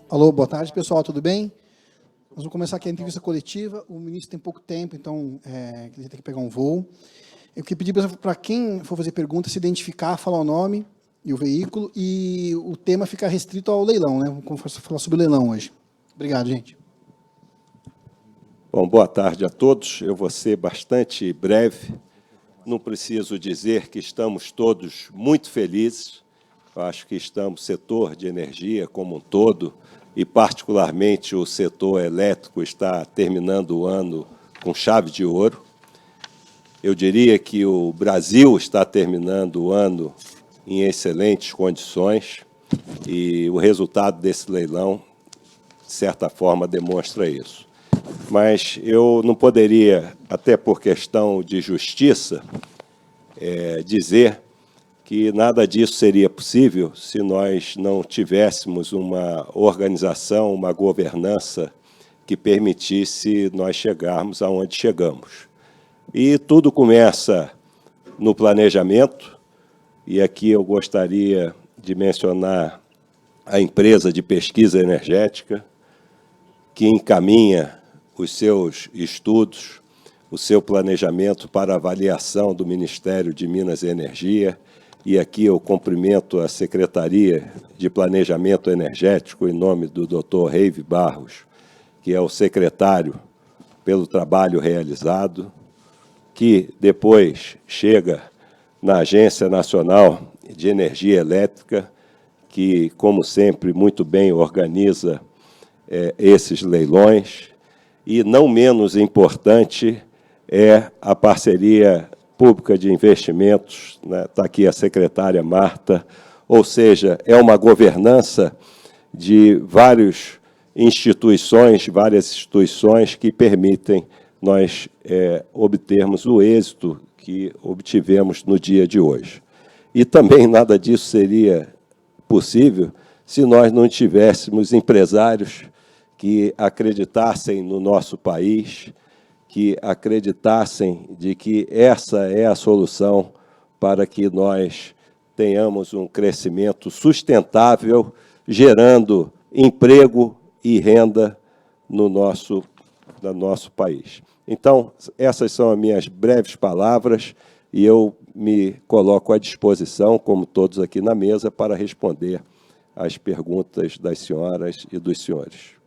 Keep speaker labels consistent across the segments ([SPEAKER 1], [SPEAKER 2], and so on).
[SPEAKER 1] Alô, boa tarde, pessoal, tudo bem? Nós vamos começar aqui a entrevista coletiva. O ministro tem pouco tempo, então ele tem que pegar um voo. Eu queria pedir para quem for fazer pergunta se identificar, falar o nome e o veículo, e o tema fica restrito ao leilão, né? Vamos falar sobre o leilão hoje. Obrigado, gente.
[SPEAKER 2] Bom, boa tarde a todos. Eu vou ser bastante breve. Não preciso dizer que estamos todos muito felizes. Eu acho que estamos, setor de energia como um todo, e particularmente o setor elétrico, está terminando o ano com chave de ouro. Eu diria que o Brasil está terminando o ano em excelentes condições, e o resultado desse leilão, de certa forma, demonstra isso. Mas eu não poderia, até por questão de justiça, dizer que nada disso seria possível se nós não tivéssemos uma organização, uma governança que permitisse nós chegarmos aonde chegamos. E tudo começa no planejamento, e aqui eu gostaria de mencionar a empresa de pesquisa energética, que encaminha os seus estudos, o seu planejamento para avaliação do Ministério de Minas e Energia, e aqui eu cumprimento a Secretaria de Planejamento Energético, em nome do Dr. Reive Barros, que é o secretário pelo trabalho realizado, que depois chega na Agência Nacional de Energia Elétrica, que, como sempre, muito bem organiza esses leilões, e não menos importante é a parceria pública de investimentos, né? Está aqui a secretária Marta, ou seja, é uma governança de várias instituições que permitem nós obtermos o êxito que obtivemos no dia de hoje. E também nada disso seria possível se nós não tivéssemos empresários que acreditassem no nosso país, que acreditassem de que essa é a solução para que nós tenhamos um crescimento sustentável, gerando emprego e renda no nosso país. Então, essas são as minhas breves palavras, e eu me coloco à disposição, como todos aqui na mesa, para responder às perguntas das senhoras e dos senhores.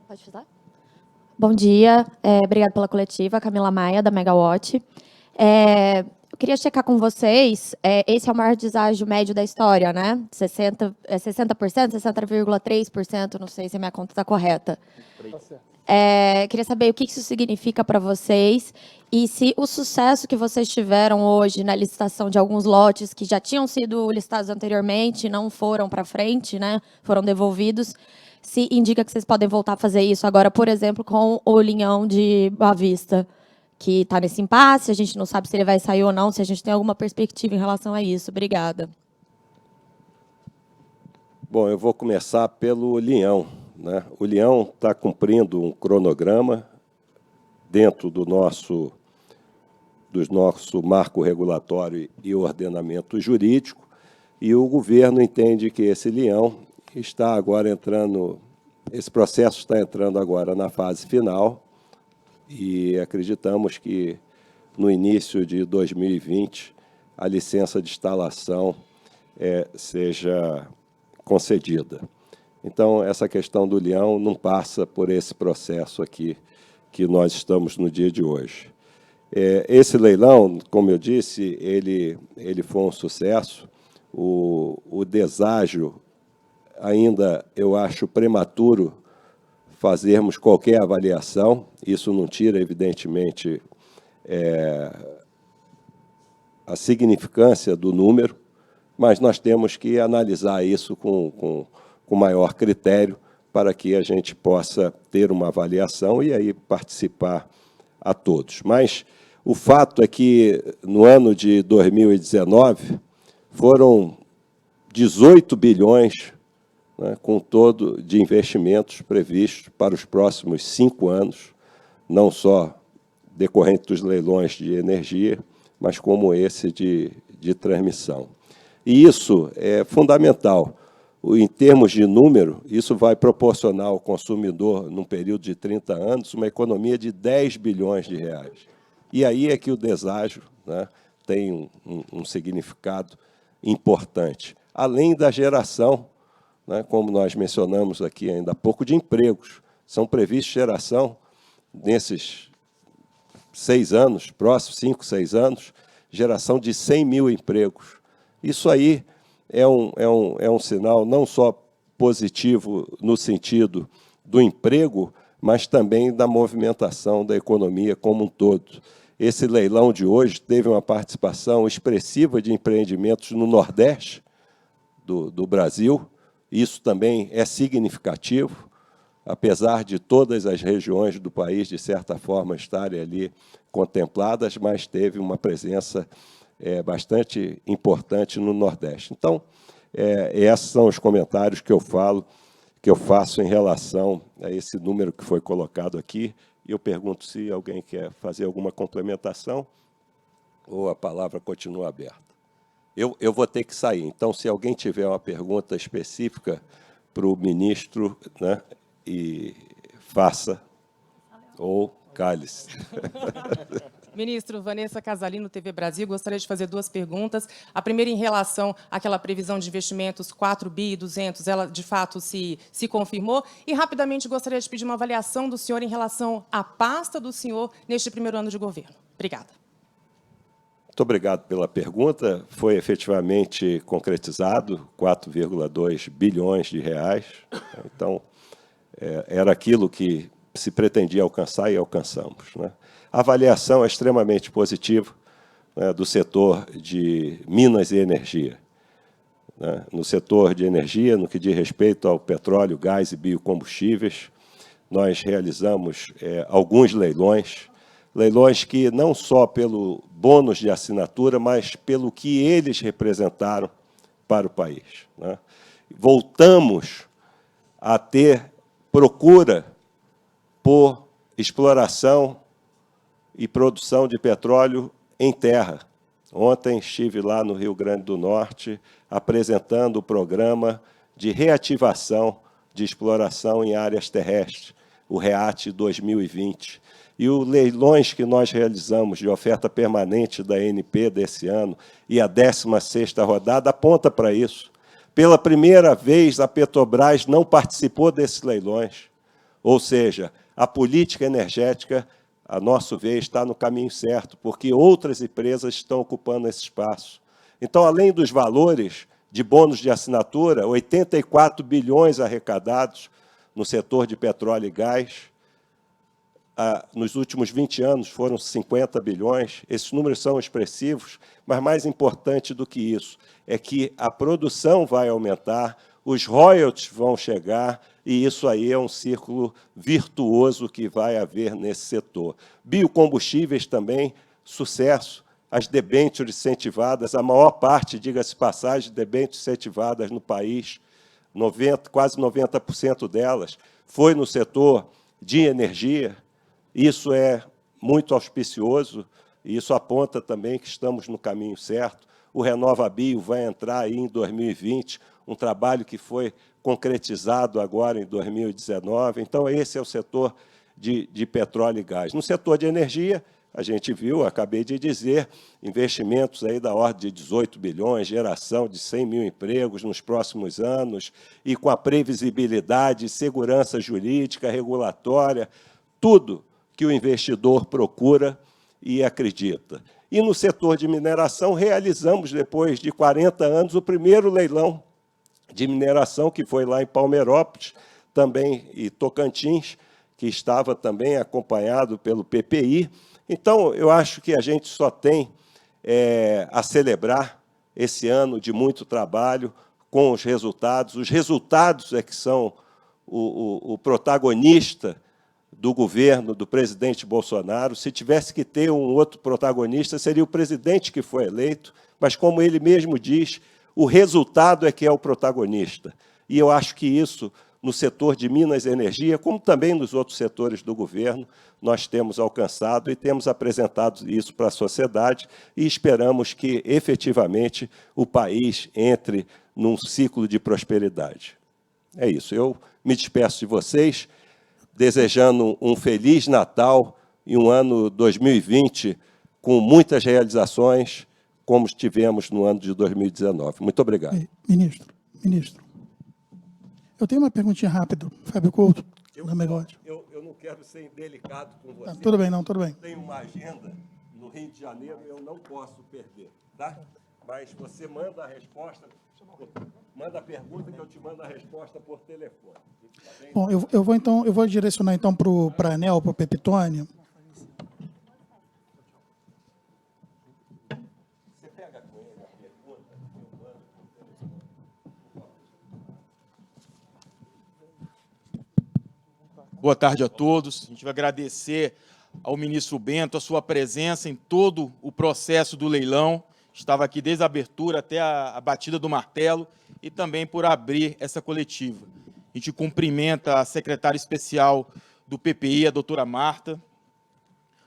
[SPEAKER 3] Pode falar? Bom dia, obrigada pela coletiva, Camila Maia, da Megawatt. Eu queria checar com vocês, esse é o maior deságio médio da história, né? 60%, 60,3%, não sei se a minha conta está correta. Queria saber o que isso significa para vocês e se o sucesso que vocês tiveram hoje na licitação de alguns lotes que já tinham sido listados anteriormente, não foram para frente, né? Foram devolvidos, se indica que vocês podem voltar a fazer isso agora, por exemplo, com o Linhão de Boa Vista, que está nesse impasse, a gente não sabe se ele vai sair ou não, se a gente tem alguma perspectiva em relação a isso. Obrigada.
[SPEAKER 2] Bom, eu vou começar pelo Linhão, né? O Linhão está cumprindo um cronograma dentro do nosso marco regulatório e ordenamento jurídico, e o governo entende que esse Linhão está agora entrando, esse processo está entrando agora na fase final, e acreditamos que no início de 2020 a licença de instalação seja concedida. Então, essa questão do Linhão não passa por esse processo aqui que nós estamos no dia de hoje. Esse leilão, como eu disse, ele foi um sucesso. O deságio, ainda eu acho prematuro fazermos qualquer avaliação, isso não tira, evidentemente, a significância do número, mas nós temos que analisar isso com maior critério para que a gente possa ter uma avaliação e aí participar a todos. Mas o fato é que, no ano de 2019, foram 18 bilhões, né, com todo de investimentos previstos para os próximos 5 anos, não só decorrente dos leilões de energia, mas como esse de transmissão. E isso é fundamental. Em termos de número, isso vai proporcionar ao consumidor, num período de 30 anos, uma economia de 10 bilhões de reais. E aí é que o deságio, né, tem um significado importante. Além da geração, né, como nós mencionamos aqui ainda há pouco, de empregos. São previstos geração, nesses 6 anos, próximos 5, 6 anos, geração de 100 mil empregos. Isso aí é um sinal não só positivo no sentido do emprego, mas também da movimentação da economia como um todo. Esse leilão de hoje teve uma participação expressiva de empreendimentos no Nordeste do Brasil. Isso também é significativo, apesar de todas as regiões do país, de certa forma, estarem ali contempladas, mas teve uma presença bastante importante no Nordeste. Então, esses são os comentários que eu faço em relação a esse número que foi colocado aqui. E eu pergunto se alguém quer fazer alguma complementação ou a palavra continua aberta. Eu vou ter que sair. Então, se alguém tiver uma pergunta específica para o ministro, né, e faça, ou cale-se.
[SPEAKER 4] Ministro, Vanessa Casalino, TV Brasil, gostaria de fazer 2 perguntas. A primeira em relação àquela previsão de investimentos 4 bi e 200, ela de fato se confirmou. E rapidamente gostaria de pedir uma avaliação do senhor em relação à pasta do senhor neste primeiro ano de governo. Obrigada.
[SPEAKER 2] Muito obrigado pela pergunta. Foi efetivamente concretizado 4,2 bilhões de reais. Então, era aquilo que se pretendia alcançar e alcançamos, né? A avaliação é extremamente positiva, né, do setor de Minas e Energia. Né? No setor de energia, no que diz respeito ao petróleo, gás e biocombustíveis, nós realizamos alguns leilões que não só pelo bônus de assinatura, mas pelo que eles representaram para o país, né? Voltamos a ter procura por exploração e produção de petróleo em terra. Ontem estive lá no Rio Grande do Norte apresentando o programa de reativação de exploração em áreas terrestres, o REAT 2020. E os leilões que nós realizamos de oferta permanente da ANP desse ano e a 16ª rodada aponta para isso. Pela primeira vez, a Petrobras não participou desses leilões. Ou seja, a política energética, a nosso ver, está no caminho certo, porque outras empresas estão ocupando esse espaço. Então, além dos valores de bônus de assinatura, 84 bilhões arrecadados no setor de petróleo e gás, nos últimos 20 anos foram 50 bilhões, esses números são expressivos, mas mais importante do que isso é que a produção vai aumentar, os royalties vão chegar, e isso aí é um círculo virtuoso que vai haver nesse setor. Biocombustíveis também, sucesso. As debêntures incentivadas, a maior parte, diga-se de passagem, de debêntures incentivadas no país, quase 90% delas, foi no setor de energia. Isso é muito auspicioso, e isso aponta também que estamos no caminho certo. O RenovaBio vai entrar aí em 2020, um trabalho que foi concretizado agora em 2019. Então, esse é o setor de petróleo e gás. No setor de energia, a gente viu, acabei de dizer, investimentos aí da ordem de 18 bilhões, geração de 100 mil empregos nos próximos anos, e com a previsibilidade, segurança jurídica, regulatória, tudo que o investidor procura e acredita. E no setor de mineração, realizamos, depois de 40 anos, o primeiro leilão de mineração, que foi lá em Palmeirópolis, também e Tocantins, que estava também acompanhado pelo PPI. Então, eu acho que a gente só tem a celebrar esse ano de muito trabalho com os resultados. Os resultados é que são o protagonista do governo do presidente Bolsonaro. Se tivesse que ter um outro protagonista, seria o presidente que foi eleito, mas, como ele mesmo diz, o resultado é que é o protagonista. E eu acho que isso no setor de Minas e Energia, como também nos outros setores do governo, nós temos alcançado e temos apresentado isso para a sociedade e esperamos que, efetivamente, o país entre num ciclo de prosperidade. É isso. Eu me despeço de vocês, desejando um Feliz Natal e um ano 2020 com muitas realizações, como tivemos no ano de 2019. Muito obrigado.
[SPEAKER 5] Ministro, eu tenho uma perguntinha rápida, Fábio Couto, da Megode.
[SPEAKER 2] Eu não quero ser indelicado com você.
[SPEAKER 5] Tudo bem, não, tudo bem.
[SPEAKER 2] Tenho uma agenda no Rio de Janeiro, eu não posso perder, tá? Mas você manda a resposta, manda a pergunta que eu te mando a resposta por telefone. Tá bem?
[SPEAKER 5] Bom, eu vou direcionar então para a ANEEL, para o Pepitone.
[SPEAKER 2] Você pega com ele a pergunta, eu mando por telefone.
[SPEAKER 6] Boa tarde a todos. A gente vai agradecer ao ministro Bento a sua presença em todo o processo do leilão. Estava aqui desde a abertura até a batida do martelo e também por abrir essa coletiva. A gente cumprimenta a secretária especial do PPI, a doutora Marta.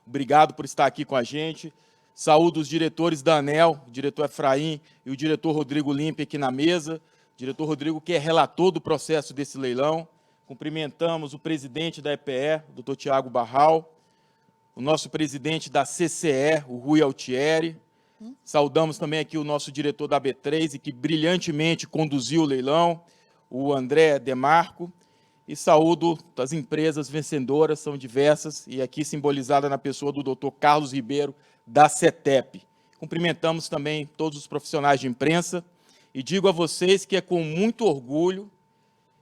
[SPEAKER 6] Obrigado por estar aqui com a gente. Saúdo os diretores da ANEEL, o diretor Efraim e o diretor Rodrigo Limpe aqui na mesa. O diretor Rodrigo, que é relator do processo desse leilão. Cumprimentamos o presidente da EPE, o doutor Tiago Barral, o nosso presidente da CCE, o Rui Altieri. Saudamos também aqui o nosso diretor da B3, e que brilhantemente conduziu o leilão, o André Demarco. E saúdo as empresas vencedoras, são diversas, e aqui simbolizada na pessoa do doutor Carlos Ribeiro, da CETEP. Cumprimentamos também todos os profissionais de imprensa, e digo a vocês que é com muito orgulho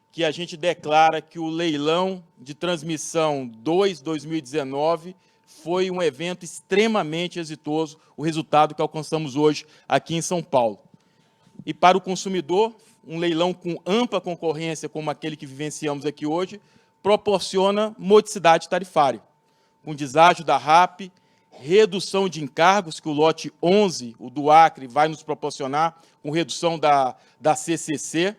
[SPEAKER 6] que a gente declara que o leilão de transmissão 2019 foi um evento extremamente exitoso, o resultado que alcançamos hoje aqui em São Paulo. E para o consumidor, um leilão com ampla concorrência, como aquele que vivenciamos aqui hoje, proporciona modicidade tarifária, com deságio da RAP, redução de encargos, que o lote 11, o do Acre, vai nos proporcionar, com redução da CCC,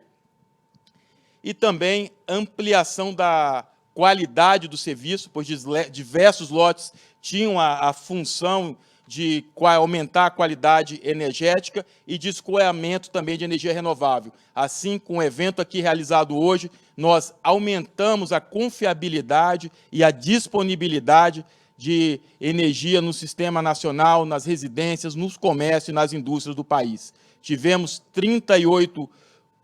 [SPEAKER 6] e também ampliação da qualidade do serviço, pois diversos lotes tinham a função de aumentar a qualidade energética e de escoamento também de energia renovável. Assim, com o evento aqui realizado hoje, nós aumentamos a confiabilidade e a disponibilidade de energia no sistema nacional, nas residências, nos comércios e nas indústrias do país. Tivemos 38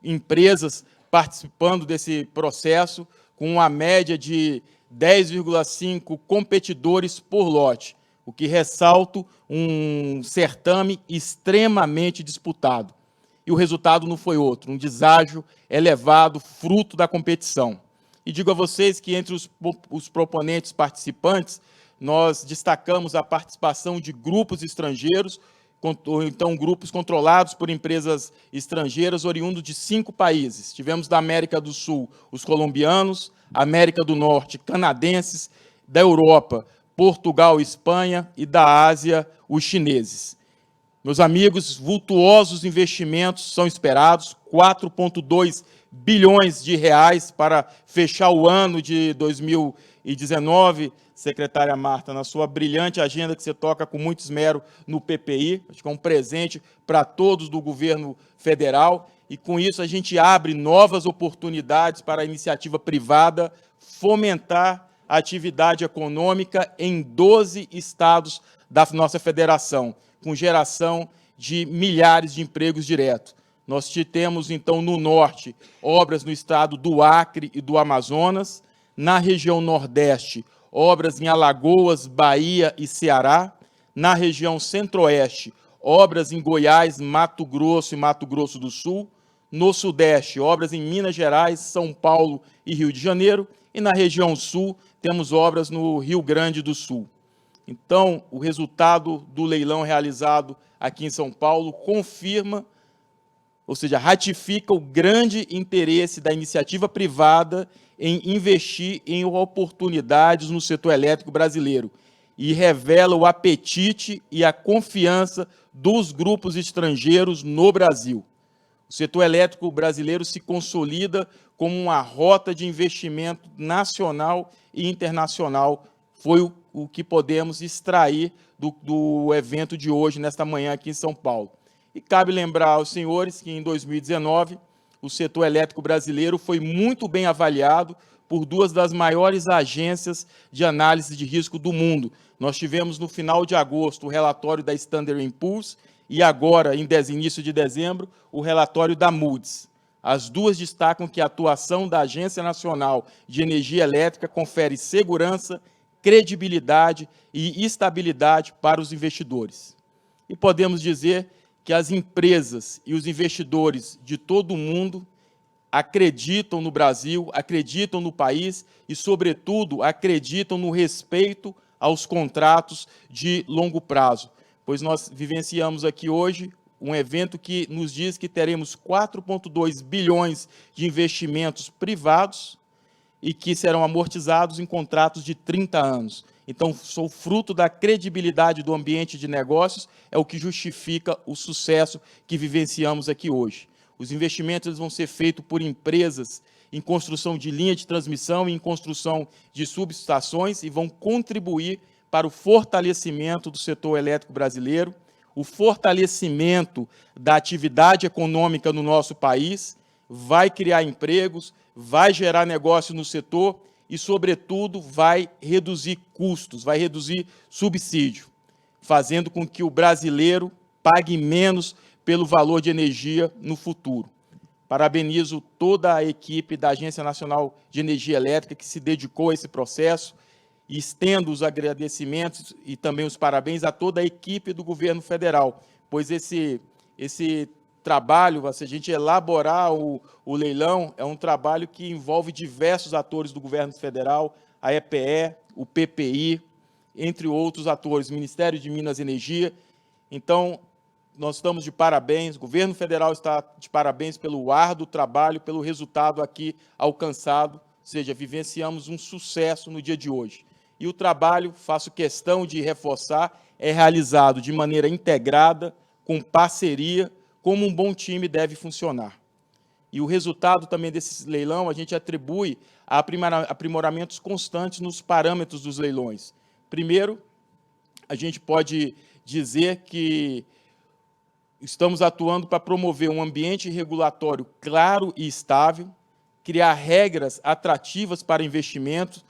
[SPEAKER 6] empresas participando desse processo, com uma média de 10,5 competidores por lote, o que ressalta um certame extremamente disputado. E o resultado não foi outro, um deságio elevado, fruto da competição. E digo a vocês que entre os proponentes participantes, nós destacamos a participação de grupos estrangeiros, ou então grupos controlados por empresas estrangeiras oriundos de 5 países. Tivemos da América do Sul os colombianos, América do Norte, canadenses, da Europa, Portugal, Espanha, e da Ásia, os chineses. Meus amigos, vultuosos investimentos são esperados, 4,2 bilhões de reais para fechar o ano de 2019, secretária Marta, na sua brilhante agenda que você toca com muito esmero no PPI, acho que é um presente para todos do governo federal, e com isso a gente abre novas oportunidades para a iniciativa privada fomentar a atividade econômica em 12 estados da nossa federação, com geração de milhares de empregos diretos. Nós temos, então, no norte, obras no estado do Acre e do Amazonas, na região nordeste, obras em Alagoas, Bahia e Ceará, na região centro-oeste, obras em Goiás, Mato Grosso e Mato Grosso do Sul, no sudeste, obras em Minas Gerais, São Paulo e Rio de Janeiro, e na região sul, temos obras no Rio Grande do Sul. Então, o resultado do leilão realizado aqui em São Paulo confirma, ou seja, ratifica o grande interesse da iniciativa privada em investir em oportunidades no setor elétrico brasileiro e revela o apetite e a confiança dos grupos estrangeiros no Brasil. O setor elétrico brasileiro se consolida como uma rota de investimento nacional e internacional. Foi o que podemos extrair do evento de hoje, nesta manhã, aqui em São Paulo. E cabe lembrar aos senhores que, em 2019, o setor elétrico brasileiro foi muito bem avaliado por duas das maiores agências de análise de risco do mundo. Nós tivemos, no final de agosto, o relatório da Standard & Poor's e agora, em início de dezembro, o relatório da Moody's. As duas destacam que a atuação da Agência Nacional de Energia Elétrica confere segurança, credibilidade e estabilidade para os investidores. E podemos dizer que as empresas e os investidores de todo o mundo acreditam no Brasil, acreditam no país e, sobretudo, acreditam no respeito aos contratos de longo prazo. Pois nós vivenciamos aqui hoje um evento que nos diz que teremos 4,2 bilhões de investimentos privados e que serão amortizados em contratos de 30 anos. Então, sou fruto da credibilidade do ambiente de negócios, é o que justifica o sucesso que vivenciamos aqui hoje. Os investimentos eles vão ser feitos por empresas em construção de linha de transmissão e em construção de subestações e vão contribuir para o fortalecimento do setor elétrico brasileiro, o fortalecimento da atividade econômica no nosso país, vai criar empregos, vai gerar negócio no setor e, sobretudo, vai reduzir custos, vai reduzir subsídio, fazendo com que o brasileiro pague menos pelo valor de energia no futuro. Parabenizo toda a equipe da Agência Nacional de Energia Elétrica que se dedicou a esse processo e estendo os agradecimentos e também os parabéns a toda a equipe do governo federal, pois esse trabalho, se a gente elaborar o leilão, é um trabalho que envolve diversos atores do governo federal, a EPE, o PPI, entre outros atores, Ministério de Minas e Energia. Então, nós estamos de parabéns, o governo federal está de parabéns pelo árduo trabalho, pelo resultado aqui alcançado, ou seja, vivenciamos um sucesso no dia de hoje. E o trabalho, faço questão de reforçar, é realizado de maneira integrada, com parceria, como um bom time deve funcionar. E o resultado também desse leilão, a gente atribui a aprimoramentos constantes nos parâmetros dos leilões. Primeiro, a gente pode dizer que estamos atuando para promover um ambiente regulatório claro e estável, criar regras atrativas para investimentos,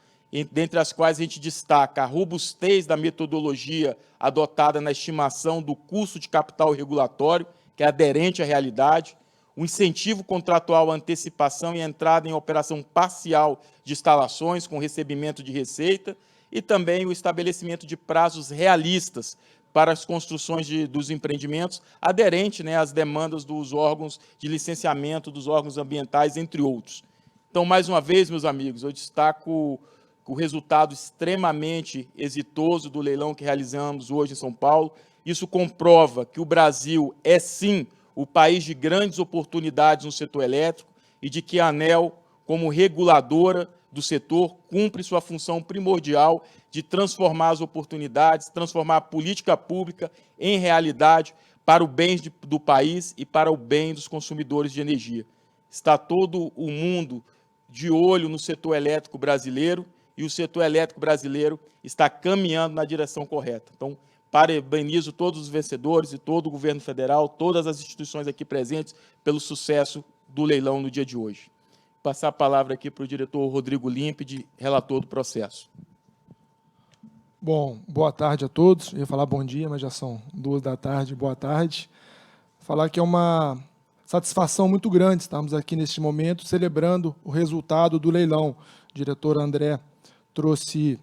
[SPEAKER 6] dentre as quais a gente destaca a robustez da metodologia adotada na estimação do custo de capital regulatório, que é aderente à realidade, o incentivo contratual à antecipação e entrada em operação parcial de instalações com recebimento de receita e também o estabelecimento de prazos realistas para as construções dos empreendimentos, aderente às demandas dos órgãos de licenciamento, dos órgãos ambientais, entre outros. Então, mais uma vez, meus amigos, eu destaco o resultado extremamente exitoso do leilão que realizamos hoje em São Paulo. Isso comprova que o Brasil é, sim, o país de grandes oportunidades no setor elétrico e de que a ANEEL, como reguladora do setor, cumpre sua função primordial de transformar as oportunidades, transformar a política pública em realidade para o bem do país e para o bem dos consumidores de energia. Está todo o mundo de olho no setor elétrico brasileiro e o setor elétrico brasileiro está caminhando na direção correta. Então, parabenizo todos os vencedores e todo o governo federal, todas as instituições aqui presentes, pelo sucesso do leilão no dia de hoje. Vou passar a palavra aqui para o diretor Rodrigo Límpede, relator do processo.
[SPEAKER 7] Bom, boa tarde a todos. Eu ia falar bom dia, mas já são 14h. Boa tarde. Falar que é uma satisfação muito grande estarmos aqui neste momento celebrando o resultado do leilão. O diretor André trouxe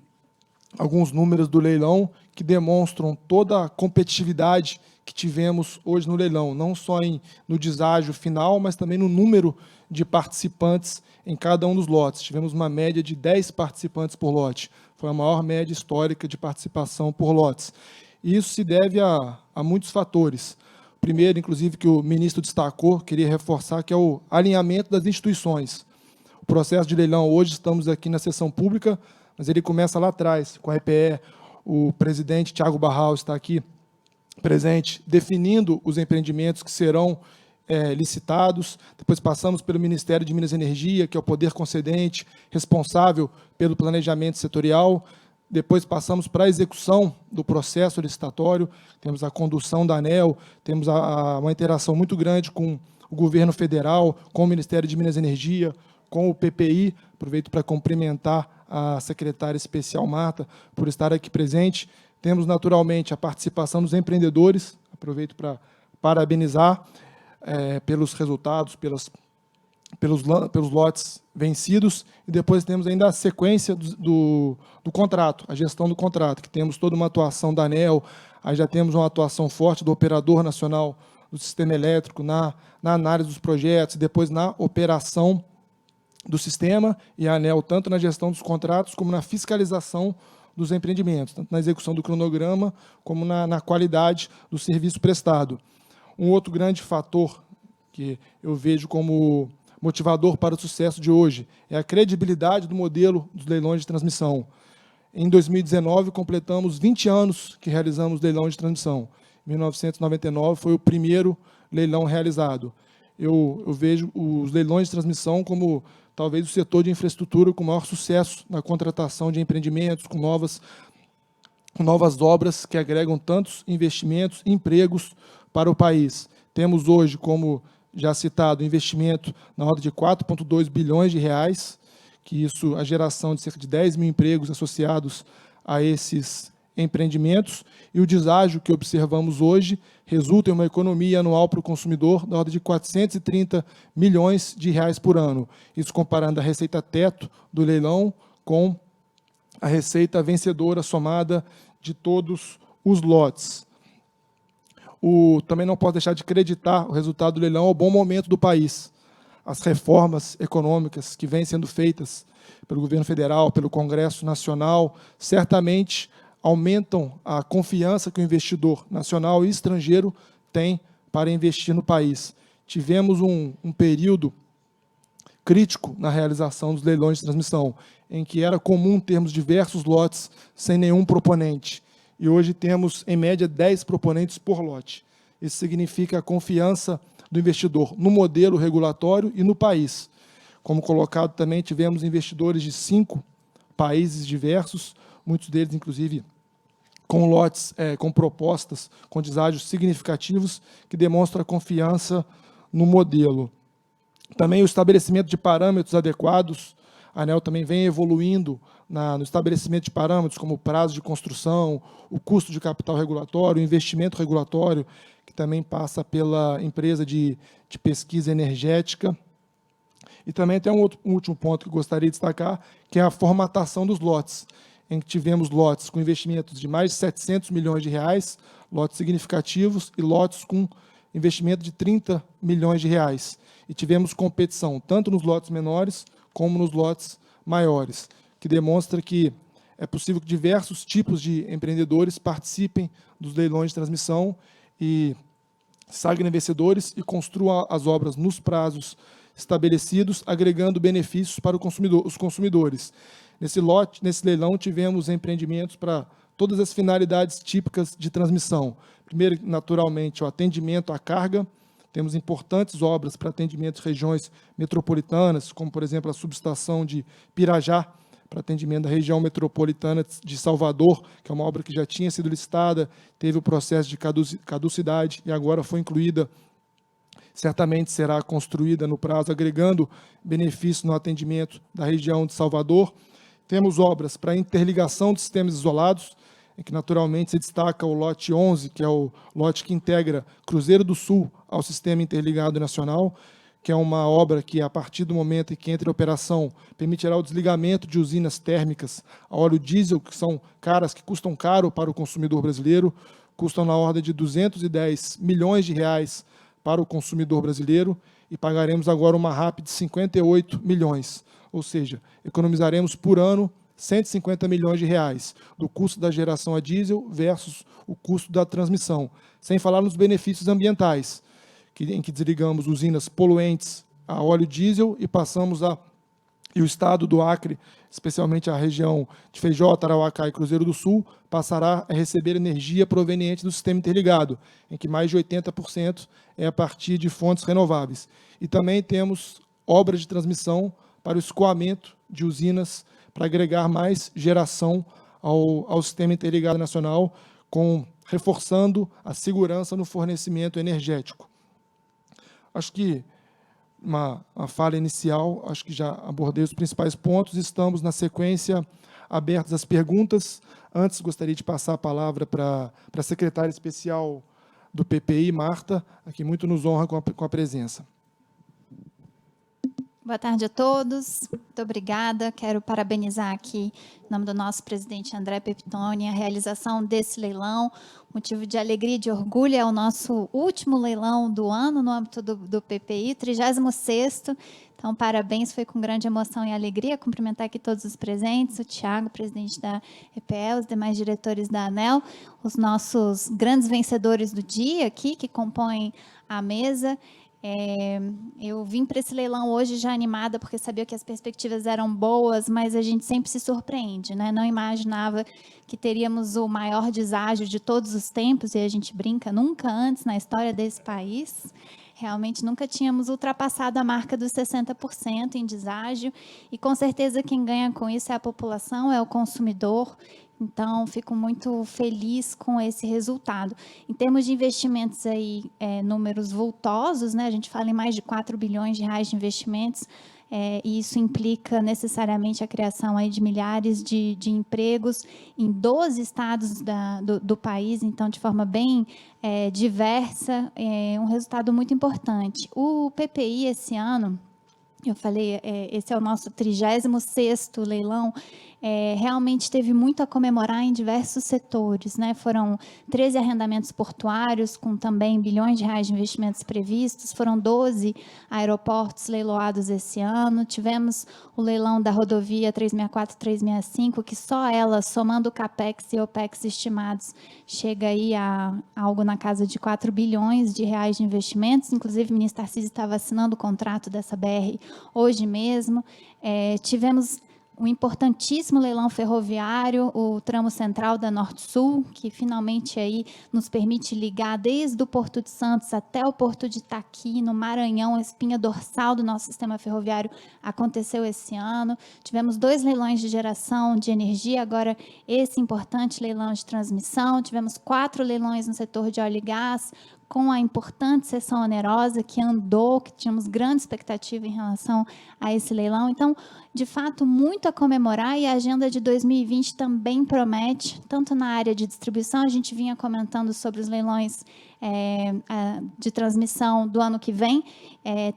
[SPEAKER 7] alguns números do leilão que demonstram toda a competitividade que tivemos hoje no leilão, não só no deságio final, mas também no número de participantes em cada um dos lotes. Tivemos uma média de 10 participantes por lote. Foi a maior média histórica de participação por lotes. E isso se deve a muitos fatores. O primeiro, inclusive, que o ministro destacou, queria reforçar, que é o alinhamento das instituições. O processo de leilão, hoje estamos aqui na sessão pública, mas ele começa lá atrás, com a EPE. O presidente Thiago Barral está aqui presente, definindo os empreendimentos que serão licitados, depois passamos pelo Ministério de Minas e Energia, que é o poder concedente, responsável pelo planejamento setorial, depois passamos para a execução do processo licitatório, temos a condução da ANEEL, temos uma interação muito grande com o governo federal, com o Ministério de Minas e Energia, com o PPI. Aproveito para cumprimentar a secretária especial Marta por estar aqui presente. Temos, naturalmente, a participação dos empreendedores, aproveito para parabenizar pelos resultados, pelos lotes vencidos, e depois temos ainda a sequência do contrato, a gestão do contrato, que temos toda uma atuação da ANEEL, aí já temos uma atuação forte do Operador Nacional do Sistema Elétrico na análise dos projetos, e depois na operação do sistema, e a ANEEL tanto na gestão dos contratos como na fiscalização dos empreendimentos, tanto na execução do cronograma como na qualidade do serviço prestado. Um outro grande fator que eu vejo como motivador para o sucesso de hoje é a credibilidade do modelo dos leilões de transmissão. Em 2019, completamos 20 anos que realizamos leilão de transmissão. Em 1999 foi o primeiro leilão realizado. Eu vejo os leilões de transmissão como talvez o setor de infraestrutura com maior sucesso na contratação de empreendimentos, com novas obras que agregam tantos investimentos e empregos para o país. Temos hoje, como já citado, investimento na ordem de 4,2 bilhões de reais, que isso, a geração de cerca de 10 mil empregos associados a esses empreendimentos, e o deságio que observamos hoje resulta em uma economia anual para o consumidor da ordem de 430 milhões de reais por ano. Isso comparando a receita teto do leilão com a receita vencedora somada de todos os lotes. Também não posso deixar de acreditar o resultado do leilão ao bom momento do país. As reformas econômicas que vêm sendo feitas pelo governo federal, pelo Congresso Nacional, certamente aumentam a confiança que o investidor nacional e estrangeiro tem para investir no país. Tivemos um período crítico na realização dos leilões de transmissão, em que era comum termos diversos lotes sem nenhum proponente. E hoje temos, em média, 10 proponentes por lote. Isso significa a confiança do investidor no modelo regulatório e no país. Como colocado também, tivemos investidores de 5 países diversos, muitos deles, inclusive, com lotes, com propostas, com deságios significativos, que demonstram a confiança no modelo. Também o estabelecimento de parâmetros adequados. A ANEEL também vem evoluindo no estabelecimento de parâmetros como o prazo de construção, o custo de capital regulatório, o investimento regulatório, que também passa pela empresa de pesquisa energética. E também tem um último ponto que eu gostaria de destacar, que é a formatação dos lotes, em que tivemos lotes com investimentos de mais de 700 milhões de reais, lotes significativos, e lotes com investimento de 30 milhões de reais. E tivemos competição, tanto nos lotes menores, como nos lotes maiores, que demonstra que é possível que diversos tipos de empreendedores participem dos leilões de transmissão e sagrem vencedores e construam as obras nos prazos estabelecidos, agregando benefícios para os consumidores. Nesse leilão, tivemos empreendimentos para todas as finalidades típicas de transmissão. Primeiro, naturalmente, o atendimento à carga. Temos importantes obras para atendimento de regiões metropolitanas, como, por exemplo, a subestação de Pirajá, para atendimento da região metropolitana de Salvador, que é uma obra que já tinha sido licitada, teve o processo de caducidade e agora foi incluída, certamente será construída no prazo, agregando benefícios no atendimento da região de Salvador. Temos obras para interligação de sistemas isolados, em que naturalmente se destaca o lote 11, que é o lote que integra Cruzeiro do Sul ao Sistema Interligado Nacional, que é uma obra que, a partir do momento em que entra em operação, permitirá o desligamento de usinas térmicas a óleo diesel, que são caras, que custam caro para o consumidor brasileiro, custam na ordem de 210 milhões de reais para o consumidor brasileiro, e pagaremos agora uma RAP de 58 milhões, ou seja, economizaremos por ano 150 milhões de reais do custo da geração a diesel versus o custo da transmissão, sem falar nos benefícios ambientais, em que desligamos usinas poluentes a óleo diesel e passamos a e o estado do Acre, especialmente a região de Feijó, Tarauacá e Cruzeiro do Sul, passará a receber energia proveniente do sistema interligado, em que mais de 80% é a partir de fontes renováveis. E também temos obras de transmissão para o escoamento de usinas para agregar mais geração ao sistema interligado nacional, reforçando a segurança no fornecimento energético. Acho que uma fala inicial, acho que já abordei os principais pontos. Estamos, na sequência, abertos às perguntas. Antes, gostaria de passar a palavra para a secretária especial do PPI, Marta, a quem muito nos honra com a presença.
[SPEAKER 8] Boa tarde a todos. Muito obrigada. Quero parabenizar aqui, em nome do nosso presidente André Pepitone, a realização desse leilão. Motivo de alegria e de orgulho, é o nosso último leilão do ano no âmbito do PPI, 36º. Então, parabéns, foi com grande emoção e alegria. Cumprimentar aqui todos os presentes, o Tiago, presidente da EPE, os demais diretores da ANEEL, os nossos grandes vencedores do dia aqui, que compõem a mesa. Eu vim para esse leilão hoje já animada, porque sabia que as perspectivas eram boas, mas a gente sempre se surpreende, né? Não imaginava que teríamos o maior deságio de todos os tempos, e a gente brinca, nunca antes na história desse país. Realmente nunca tínhamos ultrapassado a marca dos 60% em deságio, e com certeza quem ganha com isso é a população, é o consumidor. Então, fico muito feliz com esse resultado. Em termos de investimentos, aí, números vultosos, né? A gente fala em mais de 4 bilhões de reais de investimentos, e isso implica necessariamente a criação aí de milhares de empregos em 12 estados do país, então, de forma bem diversa, um resultado muito importante. O PPI, esse ano, eu falei, esse é o nosso 36º leilão, realmente teve muito a comemorar em diversos setores, né? Foram 13 arrendamentos portuários, com também bilhões de reais de investimentos previstos, foram 12 aeroportos leiloados esse ano, tivemos o leilão da rodovia 364 e 365, que só ela, somando o CAPEX e OPEX estimados, chega aí a algo na casa de 4 bilhões de reais de investimentos. Inclusive, o ministro Tarcísio estava assinando o contrato dessa BR hoje mesmo. Tivemos um importantíssimo leilão ferroviário, o tramo central da Norte-Sul, que finalmente aí nos permite ligar desde o Porto de Santos até o Porto de Itaqui, no Maranhão, a espinha dorsal do nosso sistema ferroviário aconteceu esse ano. Tivemos 2 leilões de geração de energia, agora esse importante leilão de transmissão. Tivemos 4 leilões no setor de óleo e gás, com a importante cessão onerosa que andou, que tínhamos grande expectativa em relação a esse leilão. Então, de fato, muito a comemorar, e a agenda de 2020 também promete, tanto na área de distribuição, a gente vinha comentando sobre os leilões de transmissão do ano que vem,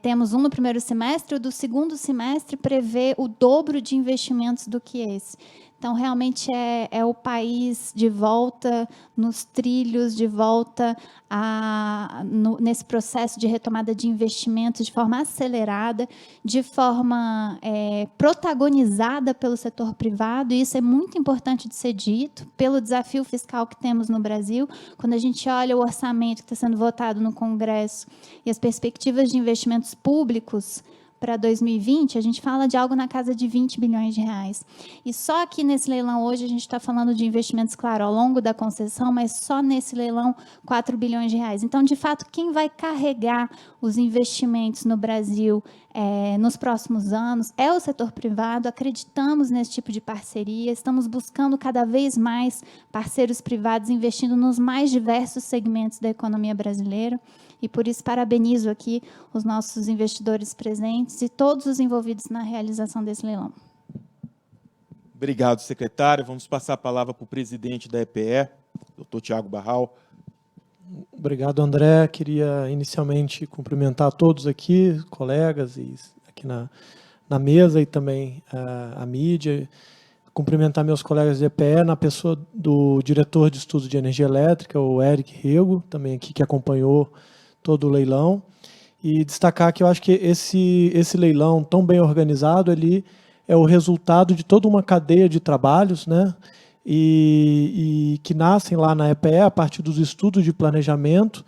[SPEAKER 8] temos um no primeiro semestre, o do segundo semestre prevê o dobro de investimentos do que esse. Então, realmente é o país de volta nos trilhos, de volta nesse processo de retomada de investimentos de forma acelerada, de forma protagonizada pelo setor privado, e isso é muito importante de ser dito, pelo desafio fiscal que temos no Brasil. Quando a gente olha o orçamento que está sendo votado no Congresso e as perspectivas de investimentos públicos para 2020, a gente fala de algo na casa de 20 bilhões de reais. E só aqui nesse leilão hoje a gente está falando de investimentos, claro, ao longo da concessão, mas só nesse leilão 4 bilhões de reais. Então, de fato, quem vai carregar os investimentos no Brasil nos próximos anos é o setor privado. Acreditamos nesse tipo de parceria, estamos buscando cada vez mais parceiros privados investindo nos mais diversos segmentos da economia brasileira. E, por isso, parabenizo aqui os nossos investidores presentes e todos os envolvidos na realização desse leilão.
[SPEAKER 6] Obrigado, secretário. Vamos passar a palavra para o presidente da EPE, doutor Tiago Barral.
[SPEAKER 9] Obrigado, André. Queria, inicialmente, cumprimentar todos aqui, colegas e aqui na mesa, e também a mídia. Cumprimentar meus colegas de EPE, na pessoa do diretor de estudos de energia elétrica, o Eric Rego, também aqui, que acompanhou todo o leilão, e destacar que eu acho que esse leilão tão bem organizado, ele é o resultado de toda uma cadeia de trabalhos, né, e que nascem lá na EPE a partir dos estudos de planejamento,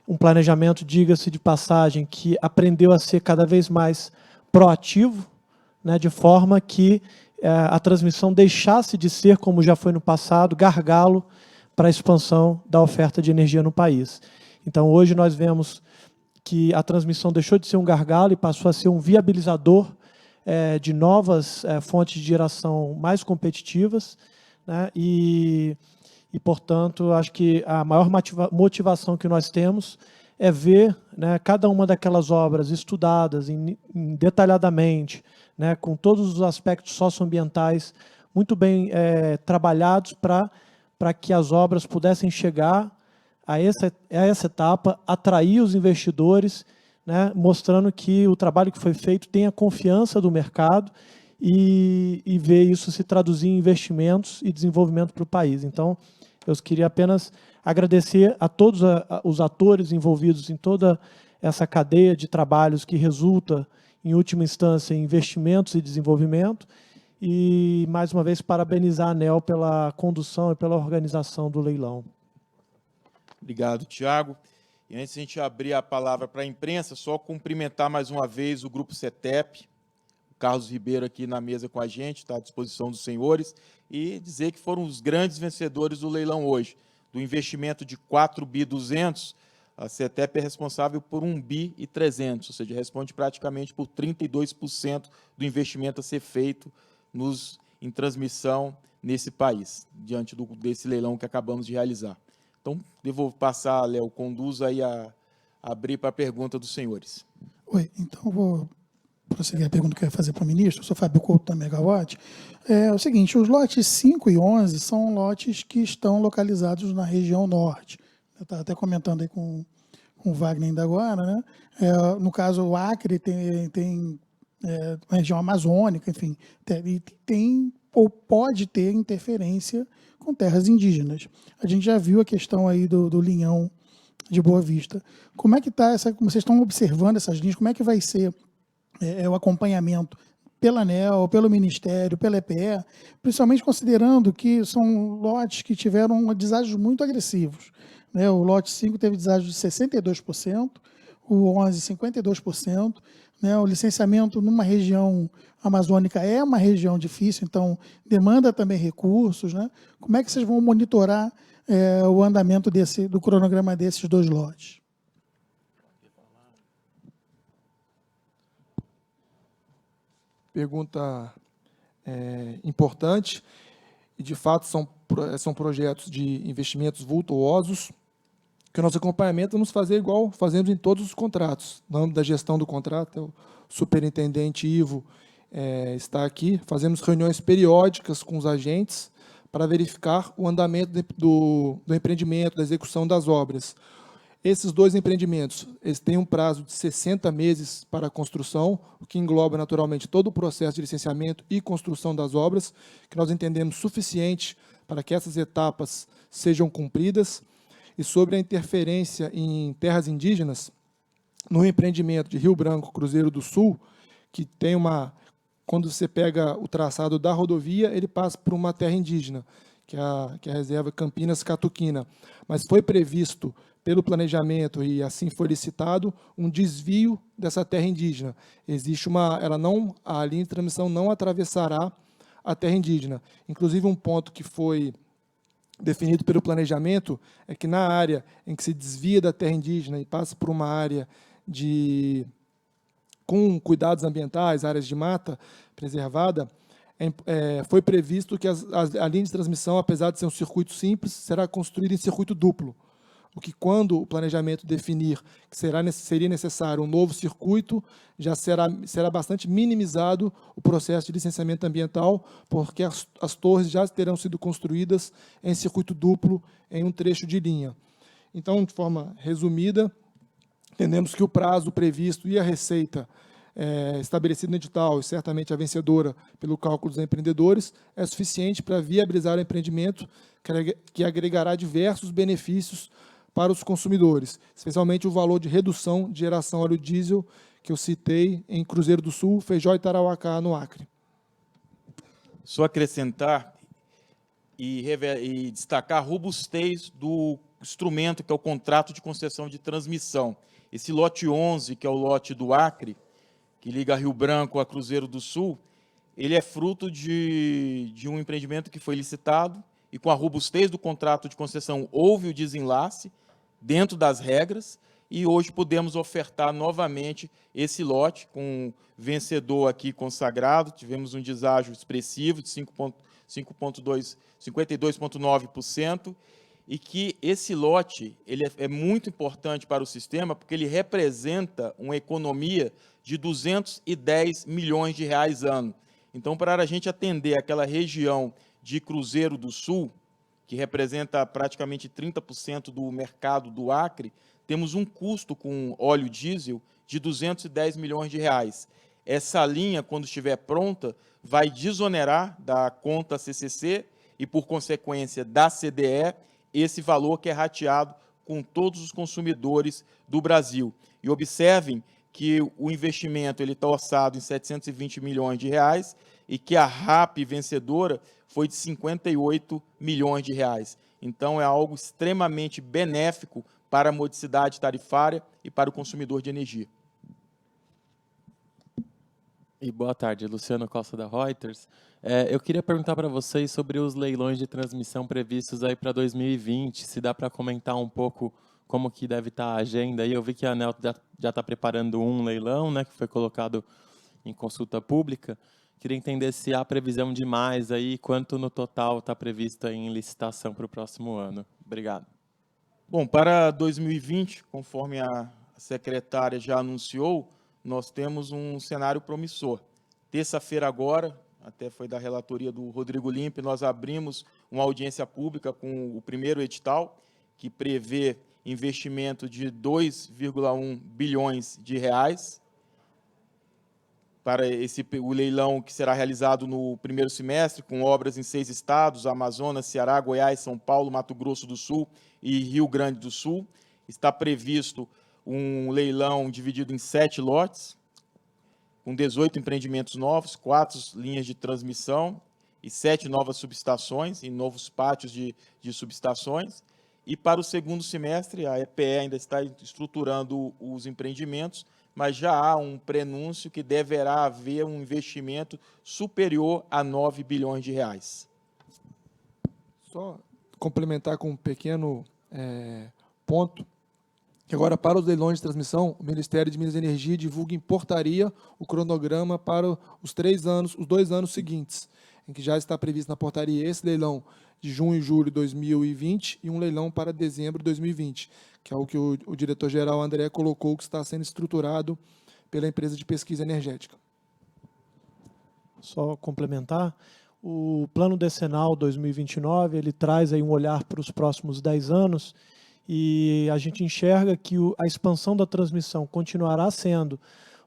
[SPEAKER 9] um planejamento, diga-se de passagem, que aprendeu a ser cada vez mais proativo, né, de forma que a transmissão deixasse de ser, como já foi no passado, gargalo para a expansão da oferta de energia no país. Então, hoje nós vemos que a transmissão deixou de ser um gargalo e passou a ser um viabilizador de novas fontes de geração mais competitivas, né, e, portanto, acho que a maior motivação que nós temos é ver, né, cada uma daquelas obras estudadas detalhadamente, né, com todos os aspectos socioambientais muito bem trabalhados para que as obras pudessem chegar a essa etapa, atrair os investidores, né, mostrando que o trabalho que foi feito tem a confiança do mercado e ver isso se traduzir em investimentos e desenvolvimento para o país. Então, eu queria apenas agradecer a todos os atores envolvidos em toda essa cadeia de trabalhos que resulta, em última instância, em investimentos e desenvolvimento, e, mais uma vez, parabenizar a ANEEL pela condução e pela organização do leilão.
[SPEAKER 6] Obrigado, Tiago. E antes de a gente abrir a palavra para a imprensa, só cumprimentar mais uma vez o Grupo CETEP, o Carlos Ribeiro aqui na mesa com a gente, está à disposição dos senhores, e dizer que foram os grandes vencedores do leilão hoje. Do investimento de 4.200 bi, a CETEP é responsável por 1.300 bi, ou seja, responde praticamente por 32% do investimento a ser feito em transmissão nesse país, diante desse leilão que acabamos de realizar. Então, devo passar, Léo, conduz aí a abrir para a pergunta dos senhores.
[SPEAKER 5] Oi, então eu vou prosseguir a pergunta que eu ia fazer para o ministro. Eu sou Fábio Couto, da Megawatt. É o seguinte, os lotes 5 e 11 são lotes que estão localizados na região norte. Eu estava até comentando aí com o Wagner ainda agora, né? No caso, o Acre tem uma região amazônica, enfim, tem ou pode ter interferência com terras indígenas. A gente já viu a questão aí do linhão de Boa Vista. Como é que está como vocês estão observando essas linhas? Como é que vai ser o acompanhamento pela ANEEL, pelo Ministério, pela EPE, principalmente considerando que são lotes que tiveram deságios muito agressivos, né? O lote 5 teve deságio de 62%, o 11, 52%. Né? O licenciamento numa região amazônica é uma região difícil, então demanda também recursos. Né? Como é que vocês vão monitorar o andamento do cronograma desses dois lotes?
[SPEAKER 7] Pergunta importante, e de fato são projetos de investimentos vultuosos, que o nosso acompanhamento vamos fazer igual fazemos em todos os contratos. No âmbito da gestão do contrato, o superintendente Ivo está aqui, fazemos reuniões periódicas com os agentes para verificar o andamento do empreendimento, da execução das obras. Esses dois empreendimentos, eles têm um prazo de 60 meses para a construção, o que engloba naturalmente todo o processo de licenciamento e construção das obras, que nós entendemos suficiente para que essas etapas sejam cumpridas. E sobre a interferência em terras indígenas, no empreendimento de Rio Branco, Cruzeiro do Sul, que tem quando você pega o traçado da rodovia, ele passa por uma terra indígena, que é a reserva Campinas-Catuquina. Mas foi previsto pelo planejamento, e assim foi licitado, um desvio dessa terra indígena. Existe a linha de transmissão não atravessará a terra indígena. Inclusive, um ponto que foi definido pelo planejamento é que na área em que se desvia da terra indígena e passa por uma área com cuidados ambientais, áreas de mata preservada, foi previsto que a linha de transmissão, apesar de ser um circuito simples, será construída em circuito duplo, o que, quando o planejamento definir que seria necessário um novo circuito, já será bastante minimizado o processo de licenciamento ambiental, porque as torres já terão sido construídas em circuito duplo em um trecho de linha. Então, de forma resumida, entendemos que o prazo previsto e a receita estabelecida no edital, e certamente a vencedora pelo cálculo dos empreendedores, é suficiente para viabilizar o empreendimento, que agregará diversos benefícios para os consumidores, especialmente o valor de redução de geração óleo diesel que eu citei em Cruzeiro do Sul, Feijó e Tarauacá, no Acre.
[SPEAKER 6] Só acrescentar e destacar a robustez do instrumento, que é o contrato de concessão de transmissão. Esse lote 11, que é o lote do Acre, que liga Rio Branco a Cruzeiro do Sul, ele é fruto de um empreendimento que foi licitado e, com a robustez do contrato de concessão, houve o desenlace dentro das regras e hoje podemos ofertar novamente esse lote com vencedor aqui consagrado. Tivemos um deságio expressivo de 52,9%, e que esse lote ele é muito importante para o sistema porque ele representa uma economia de 210 milhões de reais ano. Então, para a gente atender aquela região de Cruzeiro do Sul, que representa praticamente 30% do mercado do Acre, temos um custo com óleo diesel de 210 milhões de reais. Essa linha, quando estiver pronta, vai desonerar da conta CCC e, por consequência, da CDE, esse valor que é rateado com todos os consumidores do Brasil. E observem que o investimento está orçado em 720 milhões de reais e que a RAP vencedora foi de 58 milhões de reais. Então, é algo extremamente benéfico para a modicidade tarifária e para o consumidor de energia.
[SPEAKER 10] E boa tarde, Luciano Costa da Reuters. Eu queria perguntar para vocês sobre os leilões de transmissão previstos aí para 2020, se dá para comentar um pouco como que deve estar a agenda. Aí eu vi que a ANEEL já está preparando um leilão, né, que foi colocado em consulta pública. Queria entender se há previsão de mais aí, quanto no total está previsto em licitação para o próximo ano. Obrigado.
[SPEAKER 6] Bom, para 2020, conforme a secretária já anunciou, nós temos um cenário promissor. Terça-feira agora, até foi da relatoria do Rodrigo Limpe, nós abrimos uma audiência pública com o primeiro edital, que prevê investimento de 2,1 bilhões de reais para o leilão que será realizado no primeiro semestre, com obras em 6 estados, Amazonas, Ceará, Goiás, São Paulo, Mato Grosso do Sul e Rio Grande do Sul. Está previsto um leilão dividido em 7 lotes, com 18 empreendimentos novos, 4 linhas de transmissão e 7 novas subestações, e novos pátios de subestações. E para o segundo semestre, a EPE ainda está estruturando os empreendimentos, mas já há um prenúncio que deverá haver um investimento superior a 9 bilhões de reais.
[SPEAKER 7] Só complementar com um pequeno ponto, que agora, para os leilões de transmissão, o Ministério de Minas e Energia divulga em portaria o cronograma para os 2 anos seguintes, em que já está previsto na portaria esse leilão de junho e julho de 2020 e um leilão para dezembro de 2020, que é o que o diretor-geral André colocou, que está sendo estruturado pela empresa de pesquisa energética.
[SPEAKER 9] Só complementar, o Plano Decenal 2029, ele traz aí um olhar para os próximos 10 anos, e a gente enxerga que a expansão da transmissão continuará sendo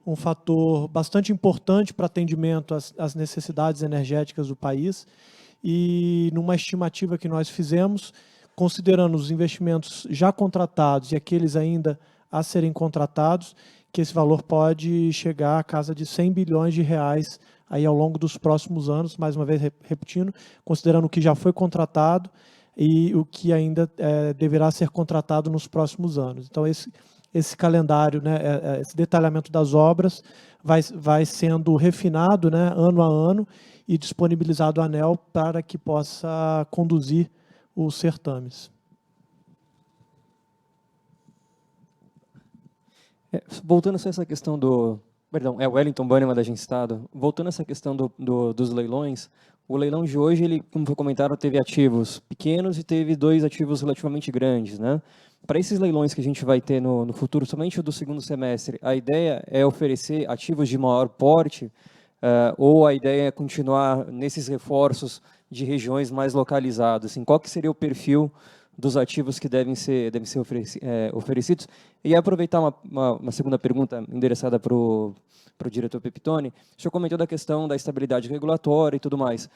[SPEAKER 9] um fator bastante importante para atendimento às necessidades energéticas do país, e numa estimativa que nós fizemos, considerando os investimentos já contratados e aqueles ainda a serem contratados, que esse valor pode chegar à casa de 100 bilhões de reais aí ao longo dos próximos anos, mais uma vez repetindo, considerando o que já foi contratado e o que ainda deverá ser contratado nos próximos anos. Então, esse calendário, né, esse detalhamento das obras vai sendo refinado, né, ano a ano, e disponibilizado à ANEEL para que possa conduzir os certames.
[SPEAKER 11] Voltando a essa questão do... Perdão, Wellington Bannerman, da Agência Estado. Voltando a essa questão dos leilões, o leilão de hoje, ele, como foi comentado, teve ativos pequenos e teve 2 ativos relativamente grandes, né? Para esses leilões que a gente vai ter no futuro, somente o do segundo semestre, a ideia é oferecer ativos de maior porte, ou a ideia é continuar nesses reforços de regiões mais localizadas? Assim, qual que seria o perfil dos ativos que devem ser oferecidos? E aproveitar uma segunda pergunta endereçada para o diretor Pepitone. O senhor comentou da questão da estabilidade regulatória e tudo mais.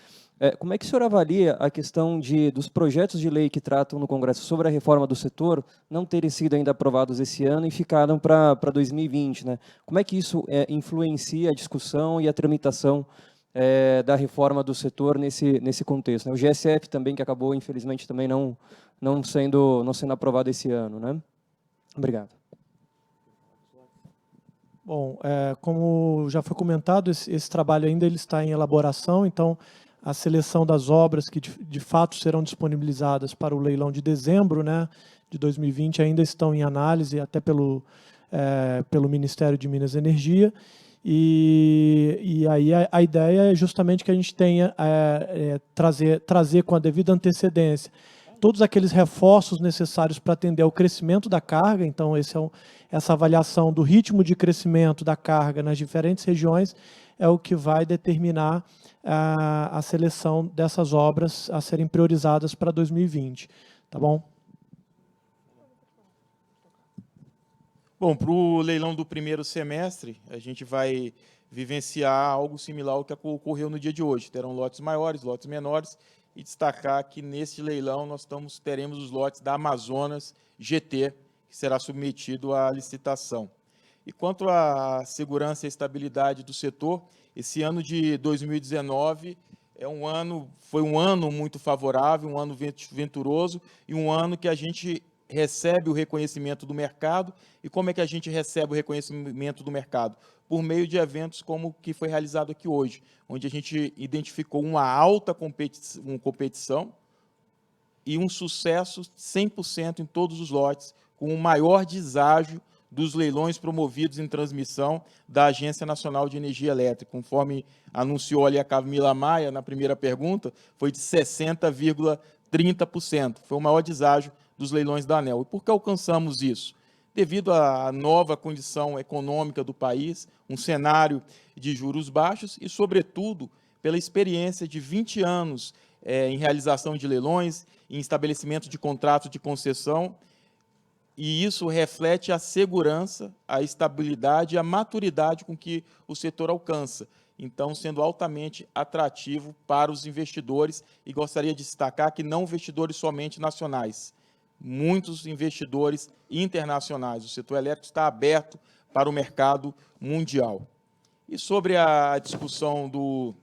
[SPEAKER 11] Como é que o senhor avalia a questão dos projetos de lei que tratam no Congresso sobre a reforma do setor não terem sido ainda aprovados esse ano e ficaram para 2020? Né? Como é que isso influencia a discussão e a tramitação da reforma do setor nesse contexto? Né? O GSF também, que acabou, infelizmente, também não sendo aprovado esse ano. Né? Obrigado.
[SPEAKER 9] Bom, como já foi comentado, esse trabalho ainda ele está em elaboração, então a seleção das obras que de fato serão disponibilizadas para o leilão de dezembro, né, de 2020 ainda estão em análise, até pelo Ministério de Minas e Energia, e aí a ideia é justamente que a gente tenha trazer com a devida antecedência todos aqueles reforços necessários para atender ao crescimento da carga. Então, essa avaliação do ritmo de crescimento da carga nas diferentes regiões é o que vai determinar a seleção dessas obras a serem priorizadas para 2020. Tá bom?
[SPEAKER 6] Bom, para o leilão do primeiro semestre, a gente vai vivenciar algo similar ao que ocorreu no dia de hoje. Terão lotes maiores, lotes menores, e destacar que, neste leilão, nós teremos os lotes da Amazonas GT, que será submetido à licitação. E quanto à segurança e estabilidade do setor, esse ano de 2019 foi um ano muito favorável, um ano venturoso, e um ano que a gente recebe o reconhecimento do mercado. E como é que a gente recebe o reconhecimento do mercado? Por meio de eventos como o que foi realizado aqui hoje, onde a gente identificou uma alta competição e um sucesso 100% em todos os lotes, com o maior deságio dos leilões promovidos em transmissão da Agência Nacional de Energia Elétrica. Conforme anunciou ali a Camila Maia na primeira pergunta, foi de 60,30%. Foi o maior deságio dos leilões da ANEEL. E por que alcançamos isso? Devido à nova condição econômica do país, um cenário de juros baixos e, sobretudo, pela experiência de 20 anos em realização de leilões, em estabelecimento de contratos de concessão, e isso reflete a segurança, a estabilidade e a maturidade com que o setor alcança, então sendo altamente atrativo para os investidores. E gostaria de destacar que não investidores somente nacionais, muitos investidores internacionais. O setor elétrico está aberto para o mercado mundial. E sobre a discussão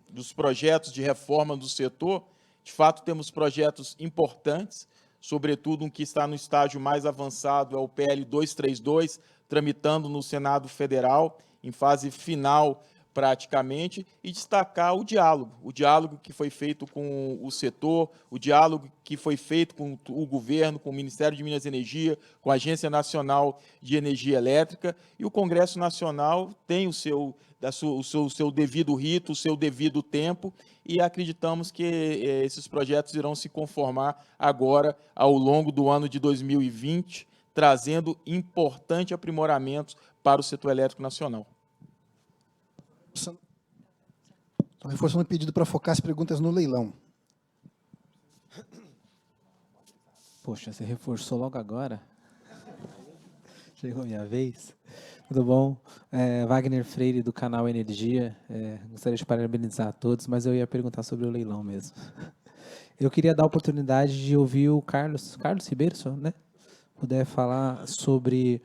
[SPEAKER 6] dos projetos de reforma do setor, de fato temos projetos importantes, sobretudo um que está no estágio mais avançado, é o PL 232, tramitando no Senado Federal, em fase final praticamente, e destacar o diálogo que foi feito com o setor, o diálogo que foi feito com o governo, com o Ministério de Minas e Energia, com a Agência Nacional de Energia Elétrica, e o Congresso Nacional tem o seu devido rito, o seu devido tempo, e acreditamos que esses projetos irão se conformar agora, ao longo do ano de 2020, trazendo importante aprimoramento para o setor elétrico nacional.
[SPEAKER 1] Estou reforçando o pedido para focar as perguntas no leilão.
[SPEAKER 12] Poxa, você reforçou logo agora? Chegou a minha vez. Tudo bom? Wagner Freire, do canal Energia. Gostaria de parabenizar a todos, mas eu ia perguntar sobre o leilão mesmo. Eu queria dar a oportunidade de ouvir o Carlos Ribeiro, né? Puder falar sobre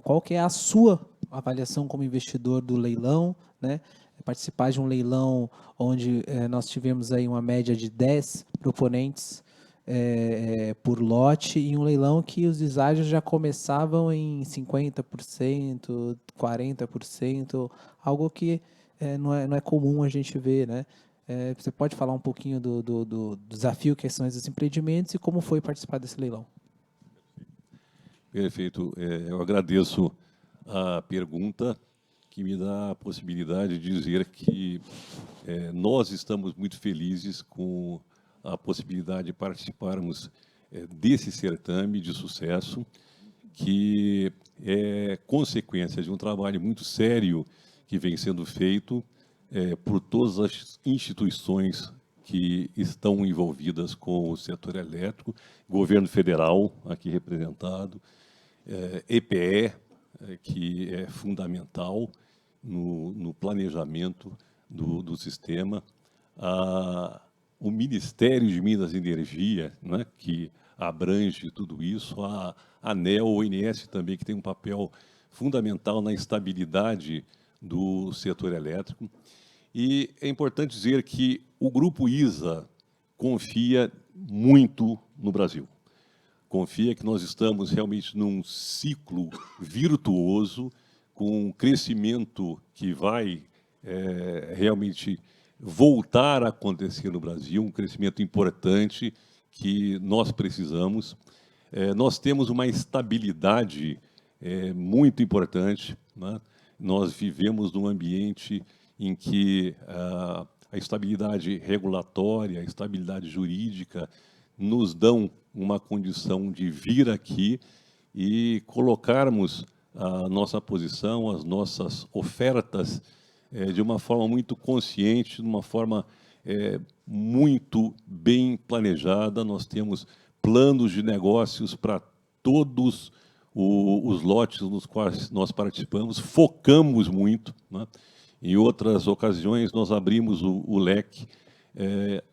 [SPEAKER 12] qual que é a sua avaliação como investidor do leilão, né? Participar de um leilão onde nós tivemos aí uma média de 10 proponentes por lote, e um leilão que os deságios já começavam em 50%, 40%, algo que não é comum a gente ver, né? Você pode falar um pouquinho do desafio que são esses empreendimentos e como foi participar desse leilão?
[SPEAKER 13] Perfeito. Eu agradeço a pergunta, que me dá a possibilidade de dizer que nós estamos muito felizes com a possibilidade de participarmos desse certame de sucesso, que é consequência de um trabalho muito sério que vem sendo feito por todas as instituições que estão envolvidas com o setor elétrico, governo federal, aqui representado, EPE, que é fundamental no planejamento do sistema, o Ministério de Minas e Energia, né, que abrange tudo isso, a ANEEL, o ONS também, que tem um papel fundamental na estabilidade do setor elétrico. E é importante dizer que o Grupo ISA confia muito no Brasil. Confia que nós estamos realmente num ciclo virtuoso, com um crescimento que vai realmente voltar a acontecer no Brasil, um crescimento importante que nós precisamos. Nós temos uma estabilidade muito importante, né? Nós vivemos num ambiente em que a estabilidade regulatória, a estabilidade jurídica nos dão uma condição de vir aqui e colocarmos a nossa posição, as nossas ofertas de uma forma muito consciente, de uma forma muito bem planejada. Nós temos planos de negócios para todos os lotes nos quais nós participamos, focamos muito, né? Em outras ocasiões, nós abrimos o leque,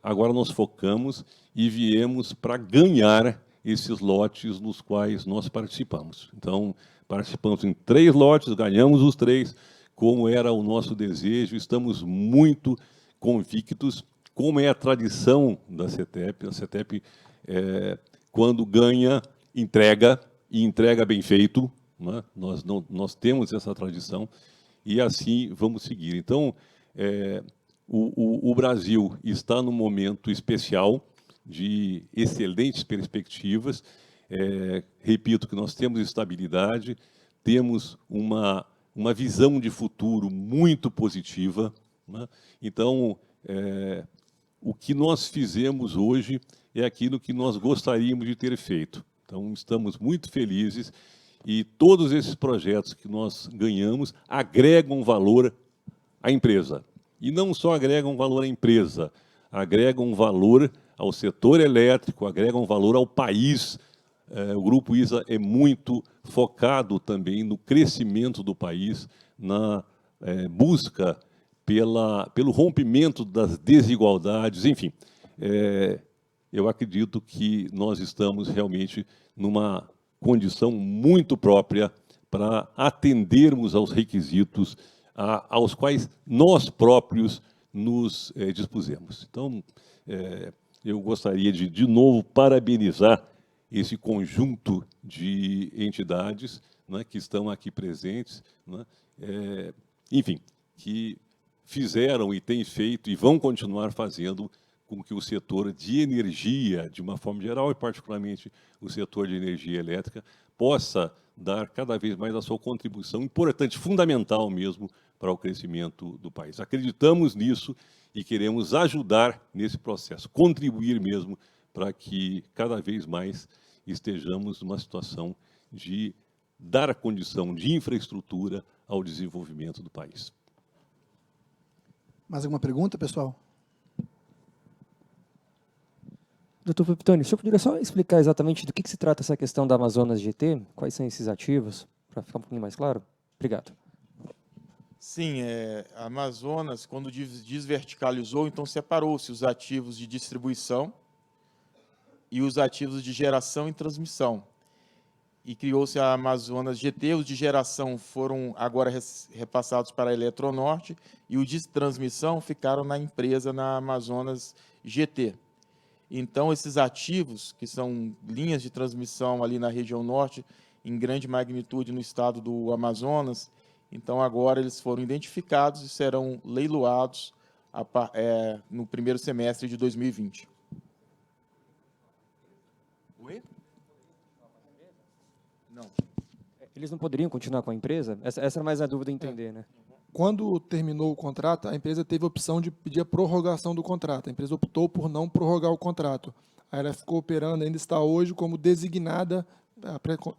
[SPEAKER 13] agora nós focamos e viemos para ganhar esses lotes nos quais nós participamos. Então, participamos em 3 lotes, ganhamos os 3, como era o nosso desejo, estamos muito convictos, como é a tradição da CETEP. A CETEP, quando ganha, entrega, e entrega bem feito, né? Nós temos essa tradição, e assim vamos seguir. Então, o Brasil está num momento especial, de excelentes perspectivas. Repito que nós temos estabilidade, temos uma visão de futuro muito positiva, né? Então, o que nós fizemos hoje é aquilo que nós gostaríamos de ter feito. Então, estamos muito felizes e todos esses projetos que nós ganhamos agregam valor à empresa. E não só agregam valor à empresa, agregam valor ao setor elétrico, agregam valor ao país. O Grupo ISA é muito focado também no crescimento do país, na busca pelo rompimento das desigualdades, enfim. Eu acredito que nós estamos realmente numa condição muito própria para atendermos aos requisitos aos quais nós próprios nos dispusemos. Então, eu gostaria de novo, parabenizar esse conjunto de entidades, né, que estão aqui presentes, né, enfim, que fizeram e têm feito e vão continuar fazendo com que o setor de energia, de uma forma geral, e particularmente o setor de energia elétrica, possa dar cada vez mais a sua contribuição importante, fundamental mesmo, para o crescimento do país. Acreditamos nisso e queremos ajudar nesse processo, contribuir mesmo para que cada vez mais estejamos numa situação de dar a condição de infraestrutura ao desenvolvimento do país.
[SPEAKER 1] Mais alguma pergunta, pessoal?
[SPEAKER 11] Doutor Pepitone, o senhor poderia só explicar exatamente do que se trata essa questão da Amazonas GT? Quais são esses ativos? Para ficar um pouquinho mais claro? Obrigado.
[SPEAKER 6] Sim, a Amazonas, quando desverticalizou, então separou-se os ativos de distribuição e os ativos de geração e transmissão. E criou-se a Amazonas GT, os de geração foram agora repassados para a Eletronorte e os de transmissão ficaram na empresa, na Amazonas GT. Então, esses ativos, que são linhas de transmissão ali na região norte, em grande magnitude no estado do Amazonas, então agora eles foram identificados e serão leiloados no primeiro semestre de 2020. Oi? Não.
[SPEAKER 11] Eles não poderiam continuar com a empresa? Essa era mais a dúvida a entender, né?
[SPEAKER 7] Quando terminou o contrato, a empresa teve a opção de pedir a prorrogação do contrato. A empresa optou por não prorrogar o contrato. Aí ela ficou operando, ainda está hoje como designada,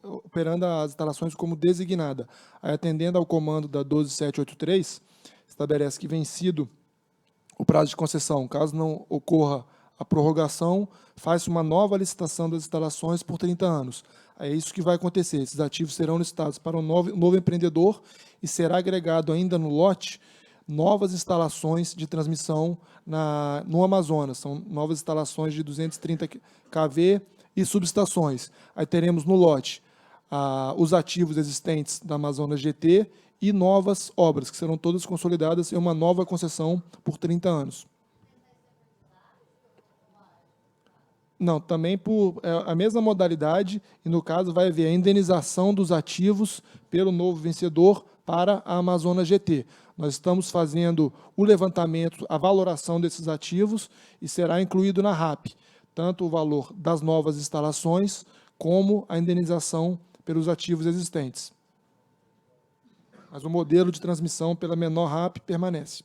[SPEAKER 7] operando as instalações como designada. Aí, atendendo ao comando da 12783, estabelece que, vencido o prazo de concessão, caso não ocorra a prorrogação, faz-se uma nova licitação das instalações por 30 anos. É isso que vai acontecer. Esses ativos serão licitados para um novo empreendedor e será agregado ainda no lote novas instalações de transmissão no Amazonas. São novas instalações de 230 kV e subestações. Aí teremos no lote os ativos existentes da Amazonas GT e novas obras, que serão todas consolidadas em uma nova concessão por 30 anos. Não, também por a mesma modalidade, e no caso vai haver a indenização dos ativos pelo novo vencedor para a Amazonas GT. Nós estamos fazendo o levantamento, a valoração desses ativos e será incluído na RAP, tanto o valor das novas instalações como a indenização pelos ativos existentes. Mas o modelo de transmissão pela menor RAP permanece.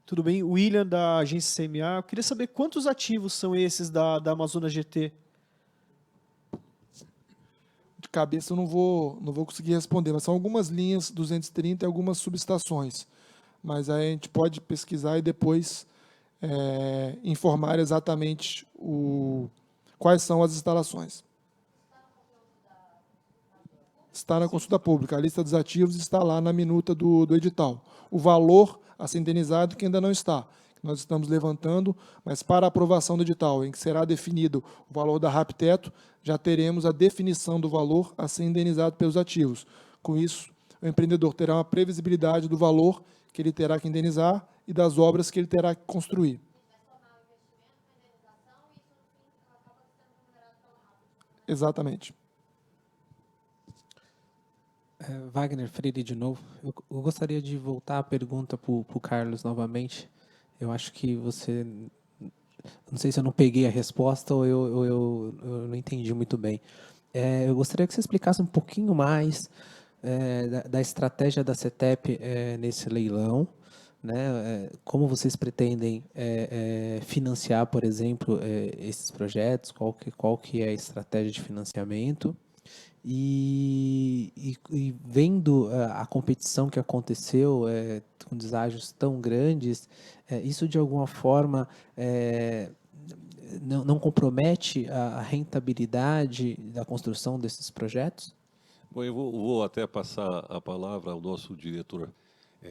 [SPEAKER 14] Tudo bem? William, da agência CMA. Eu queria saber quantos ativos são esses da Amazonas GT?
[SPEAKER 7] De cabeça eu não vou conseguir responder, mas são algumas linhas 230 e algumas subestações. Mas aí a gente pode pesquisar e depois informar exatamente quais são as instalações. Está na consulta pública. A lista dos ativos está lá na minuta do edital. O valor a ser indenizado que ainda não está. Nós estamos levantando, mas para a aprovação do edital, em que será definido o valor da RAP-teto, já teremos a definição do valor a ser indenizado pelos ativos. Com isso, o empreendedor terá uma previsibilidade do valor que ele terá que indenizar e das obras que ele terá que construir. Exatamente.
[SPEAKER 12] Wagner Freire de novo. Eu gostaria de voltar a pergunta para o Carlos novamente. Eu acho que você... Não sei se eu não peguei a resposta ou eu não entendi muito bem. Eu gostaria que você explicasse um pouquinho mais da estratégia da CETEP nesse leilão, né? Como vocês pretendem financiar, por exemplo, esses projetos, qual que é a estratégia de financiamento. E vendo a competição que aconteceu com deságios tão grandes, isso de alguma forma não compromete a rentabilidade da construção desses projetos?
[SPEAKER 13] Bom, eu vou até passar a palavra ao nosso diretor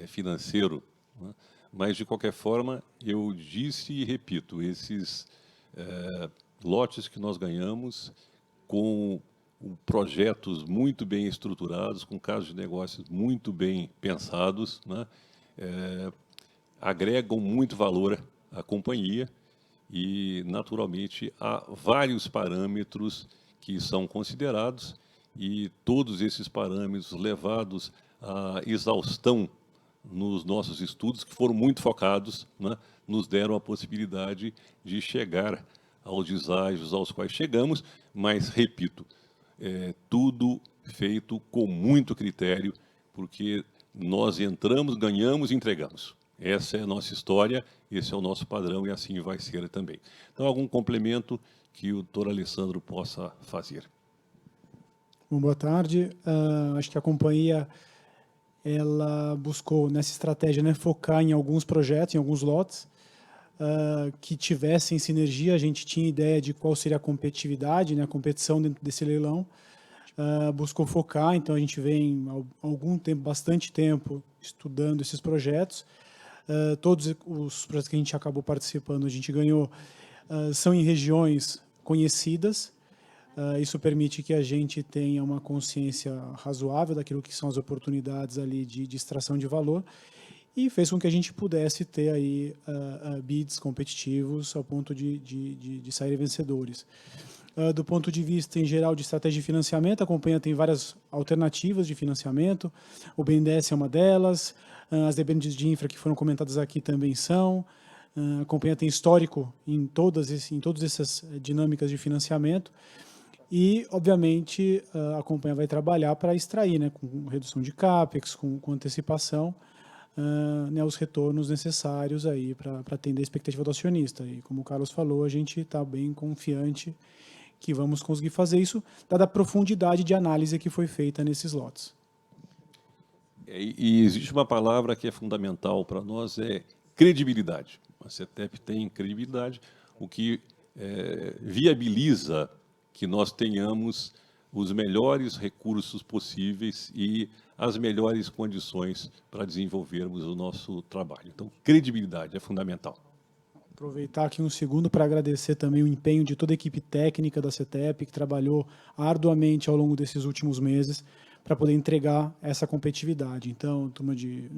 [SPEAKER 13] financeiro, né? Mas, de qualquer forma, eu disse e repito, esses lotes que nós ganhamos com projetos muito bem estruturados, com casos de negócios muito bem pensados, né? Agregam muito valor à companhia e, naturalmente, há vários parâmetros que são considerados e todos esses parâmetros levados à exaustão nos nossos estudos, que foram muito focados, né? Nos deram a possibilidade de chegar aos deságios aos quais chegamos, mas, repito, tudo feito com muito critério, porque nós entramos, ganhamos e entregamos. Essa é a nossa história, esse é o nosso padrão e assim vai ser também. Então, algum complemento que o doutor Alessandro possa fazer?
[SPEAKER 5] Bom, boa tarde. Acho que a companhia ela buscou, nessa estratégia, né, focar em alguns projetos, em alguns lotes, que tivessem sinergia. A gente tinha ideia de qual seria a competitividade, né, a competição dentro desse leilão. Buscou focar, então a gente vem há algum tempo, bastante tempo, estudando esses projetos. Todos os projetos que a gente acabou participando, a gente ganhou, são em regiões conhecidas. Isso permite que a gente tenha uma consciência razoável daquilo que são as oportunidades ali de extração de valor, e fez com que a gente pudesse ter aí bids competitivos ao ponto de saírem vencedores. Do ponto de vista, em geral, de estratégia de financiamento, a companhia tem várias alternativas de financiamento. O BNDES é uma delas, as debêntures de infra que foram comentadas aqui também são. A companhia tem histórico em todas essas dinâmicas de financiamento. E, obviamente, a companhia vai trabalhar para extrair, né, com redução de CAPEX, com antecipação, né, os retornos necessários aí para atender a expectativa do acionista. E, como o Carlos falou, a gente está bem confiante que vamos conseguir fazer isso, dada a profundidade de análise que foi feita nesses lotes.
[SPEAKER 13] E existe uma palavra que é fundamental para nós, é credibilidade. A CETEP tem credibilidade, o que viabiliza que nós tenhamos os melhores recursos possíveis e as melhores condições para desenvolvermos o nosso trabalho. Então, credibilidade é fundamental.
[SPEAKER 5] Aproveitar aqui um segundo para agradecer também o empenho de toda a equipe técnica da CETEP, que trabalhou arduamente ao longo desses últimos meses
[SPEAKER 15] para poder entregar essa competitividade. Então, turma de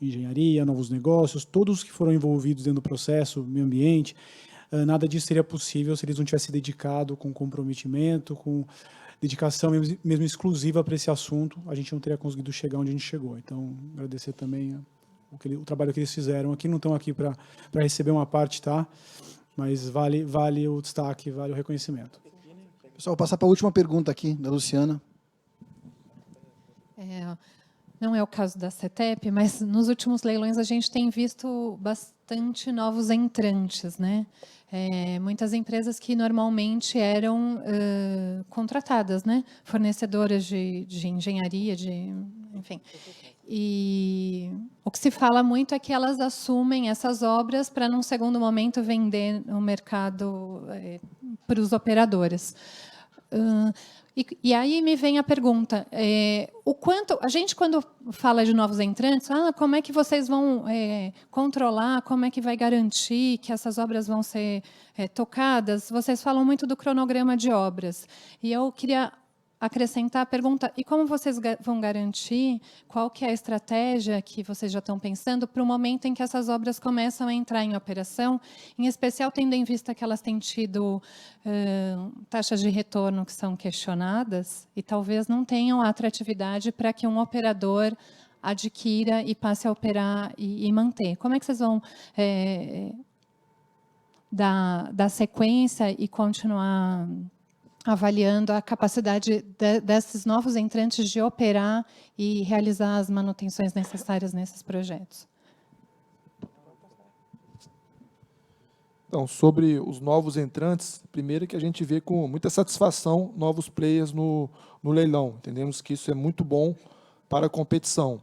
[SPEAKER 15] engenharia, novos negócios, todos que foram envolvidos dentro do processo, meio ambiente, nada disso seria possível se eles não tivessem dedicado com comprometimento, com dedicação mesmo exclusiva para esse assunto, a gente não teria conseguido chegar onde a gente chegou. Então, agradecer também o trabalho que eles fizeram aqui. Não estão aqui para receber uma parte, tá? Mas vale o destaque, vale o reconhecimento.
[SPEAKER 1] Pessoal, vou passar para a última pergunta aqui, da Luciana.
[SPEAKER 16] Não é o caso da CETEP, mas nos últimos leilões a gente tem visto bastante novos entrantes, né? Muitas empresas que normalmente eram contratadas, né? Fornecedoras de engenharia, enfim. E o que se fala muito é que elas assumem essas obras para, num segundo momento, vender no mercado para os operadores. E aí me vem a pergunta, o quanto a gente, quando fala de novos entrantes, como é que vocês vão controlar, como é que vai garantir que essas obras vão ser tocadas? Vocês falam muito do cronograma de obras. E eu queria acrescentar a pergunta, e como vocês vão garantir, qual que é a estratégia que vocês já estão pensando para o momento em que essas obras começam a entrar em operação, em especial tendo em vista que elas têm tido taxas de retorno que são questionadas e talvez não tenham a atratividade para que um operador adquira e passe a operar e manter. Como é que vocês vão dar sequência e continuar avaliando a capacidade desses novos entrantes de operar e realizar as manutenções necessárias nesses projetos?
[SPEAKER 7] Então, sobre os novos entrantes, primeiro que a gente vê com muita satisfação novos players no leilão. Entendemos que isso é muito bom para a competição.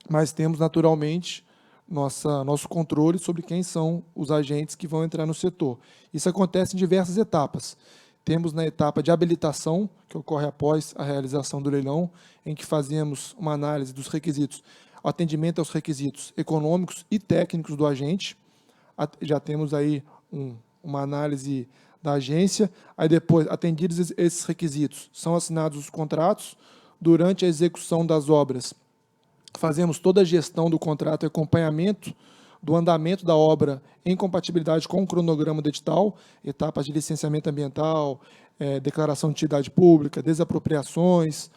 [SPEAKER 7] Mas temos, naturalmente, nosso controle sobre quem são os agentes que vão entrar no setor. Isso acontece em diversas etapas. Temos na etapa de habilitação, que ocorre após a realização do leilão, em que fazemos uma análise dos requisitos, atendimento aos requisitos econômicos e técnicos do agente. Já temos aí uma análise da agência. Aí depois, atendidos esses requisitos, são assinados os contratos. Durante a execução das obras, fazemos toda a gestão do contrato e acompanhamento do andamento da obra em compatibilidade com o cronograma do edital, etapas de licenciamento ambiental, declaração de utilidade pública, desapropriações,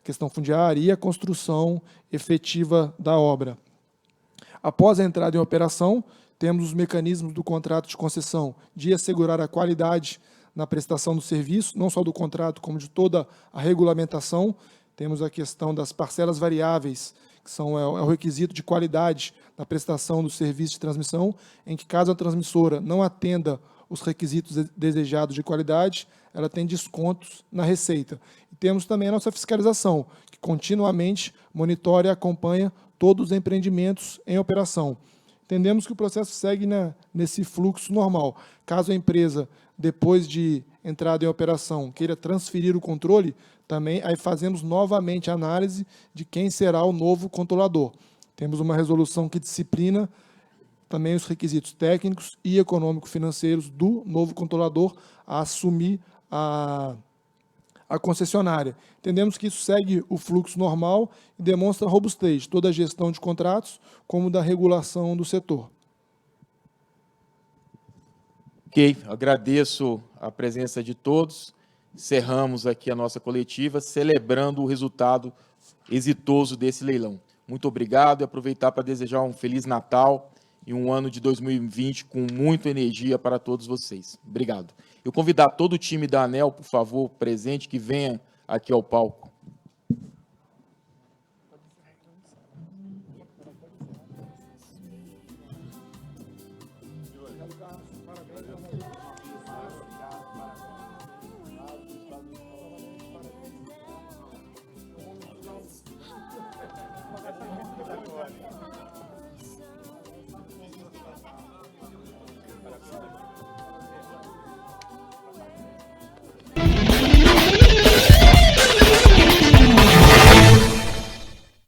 [SPEAKER 7] questão fundiária e a construção efetiva da obra. Após a entrada em operação, temos os mecanismos do contrato de concessão de assegurar a qualidade na prestação do serviço, não só do contrato, como de toda a regulamentação. Temos a questão das parcelas variáveis, que é o requisito de qualidade na prestação do serviço de transmissão, em que, caso a transmissora não atenda os requisitos desejados de qualidade, ela tem descontos na receita. E temos também a nossa fiscalização, que continuamente monitora e acompanha todos os empreendimentos em operação. Entendemos que o processo segue nesse fluxo normal. Caso a empresa, depois de entrada em operação, queira transferir o controle, também aí fazemos novamente a análise de quem será o novo controlador. Temos uma resolução que disciplina também os requisitos técnicos e econômico-financeiros do novo controlador a assumir a concessionária. Entendemos que isso segue o fluxo normal e demonstra robustez, toda a gestão de contratos, como da regulação do setor.
[SPEAKER 6] Ok, agradeço a presença de todos. Encerramos aqui a nossa coletiva, celebrando o resultado exitoso desse leilão. Muito obrigado e aproveitar para desejar um Feliz Natal e um ano de 2020 com muita energia para todos vocês. Obrigado. Eu convidar todo o time da ANEEL, por favor, presente, que venha aqui ao palco.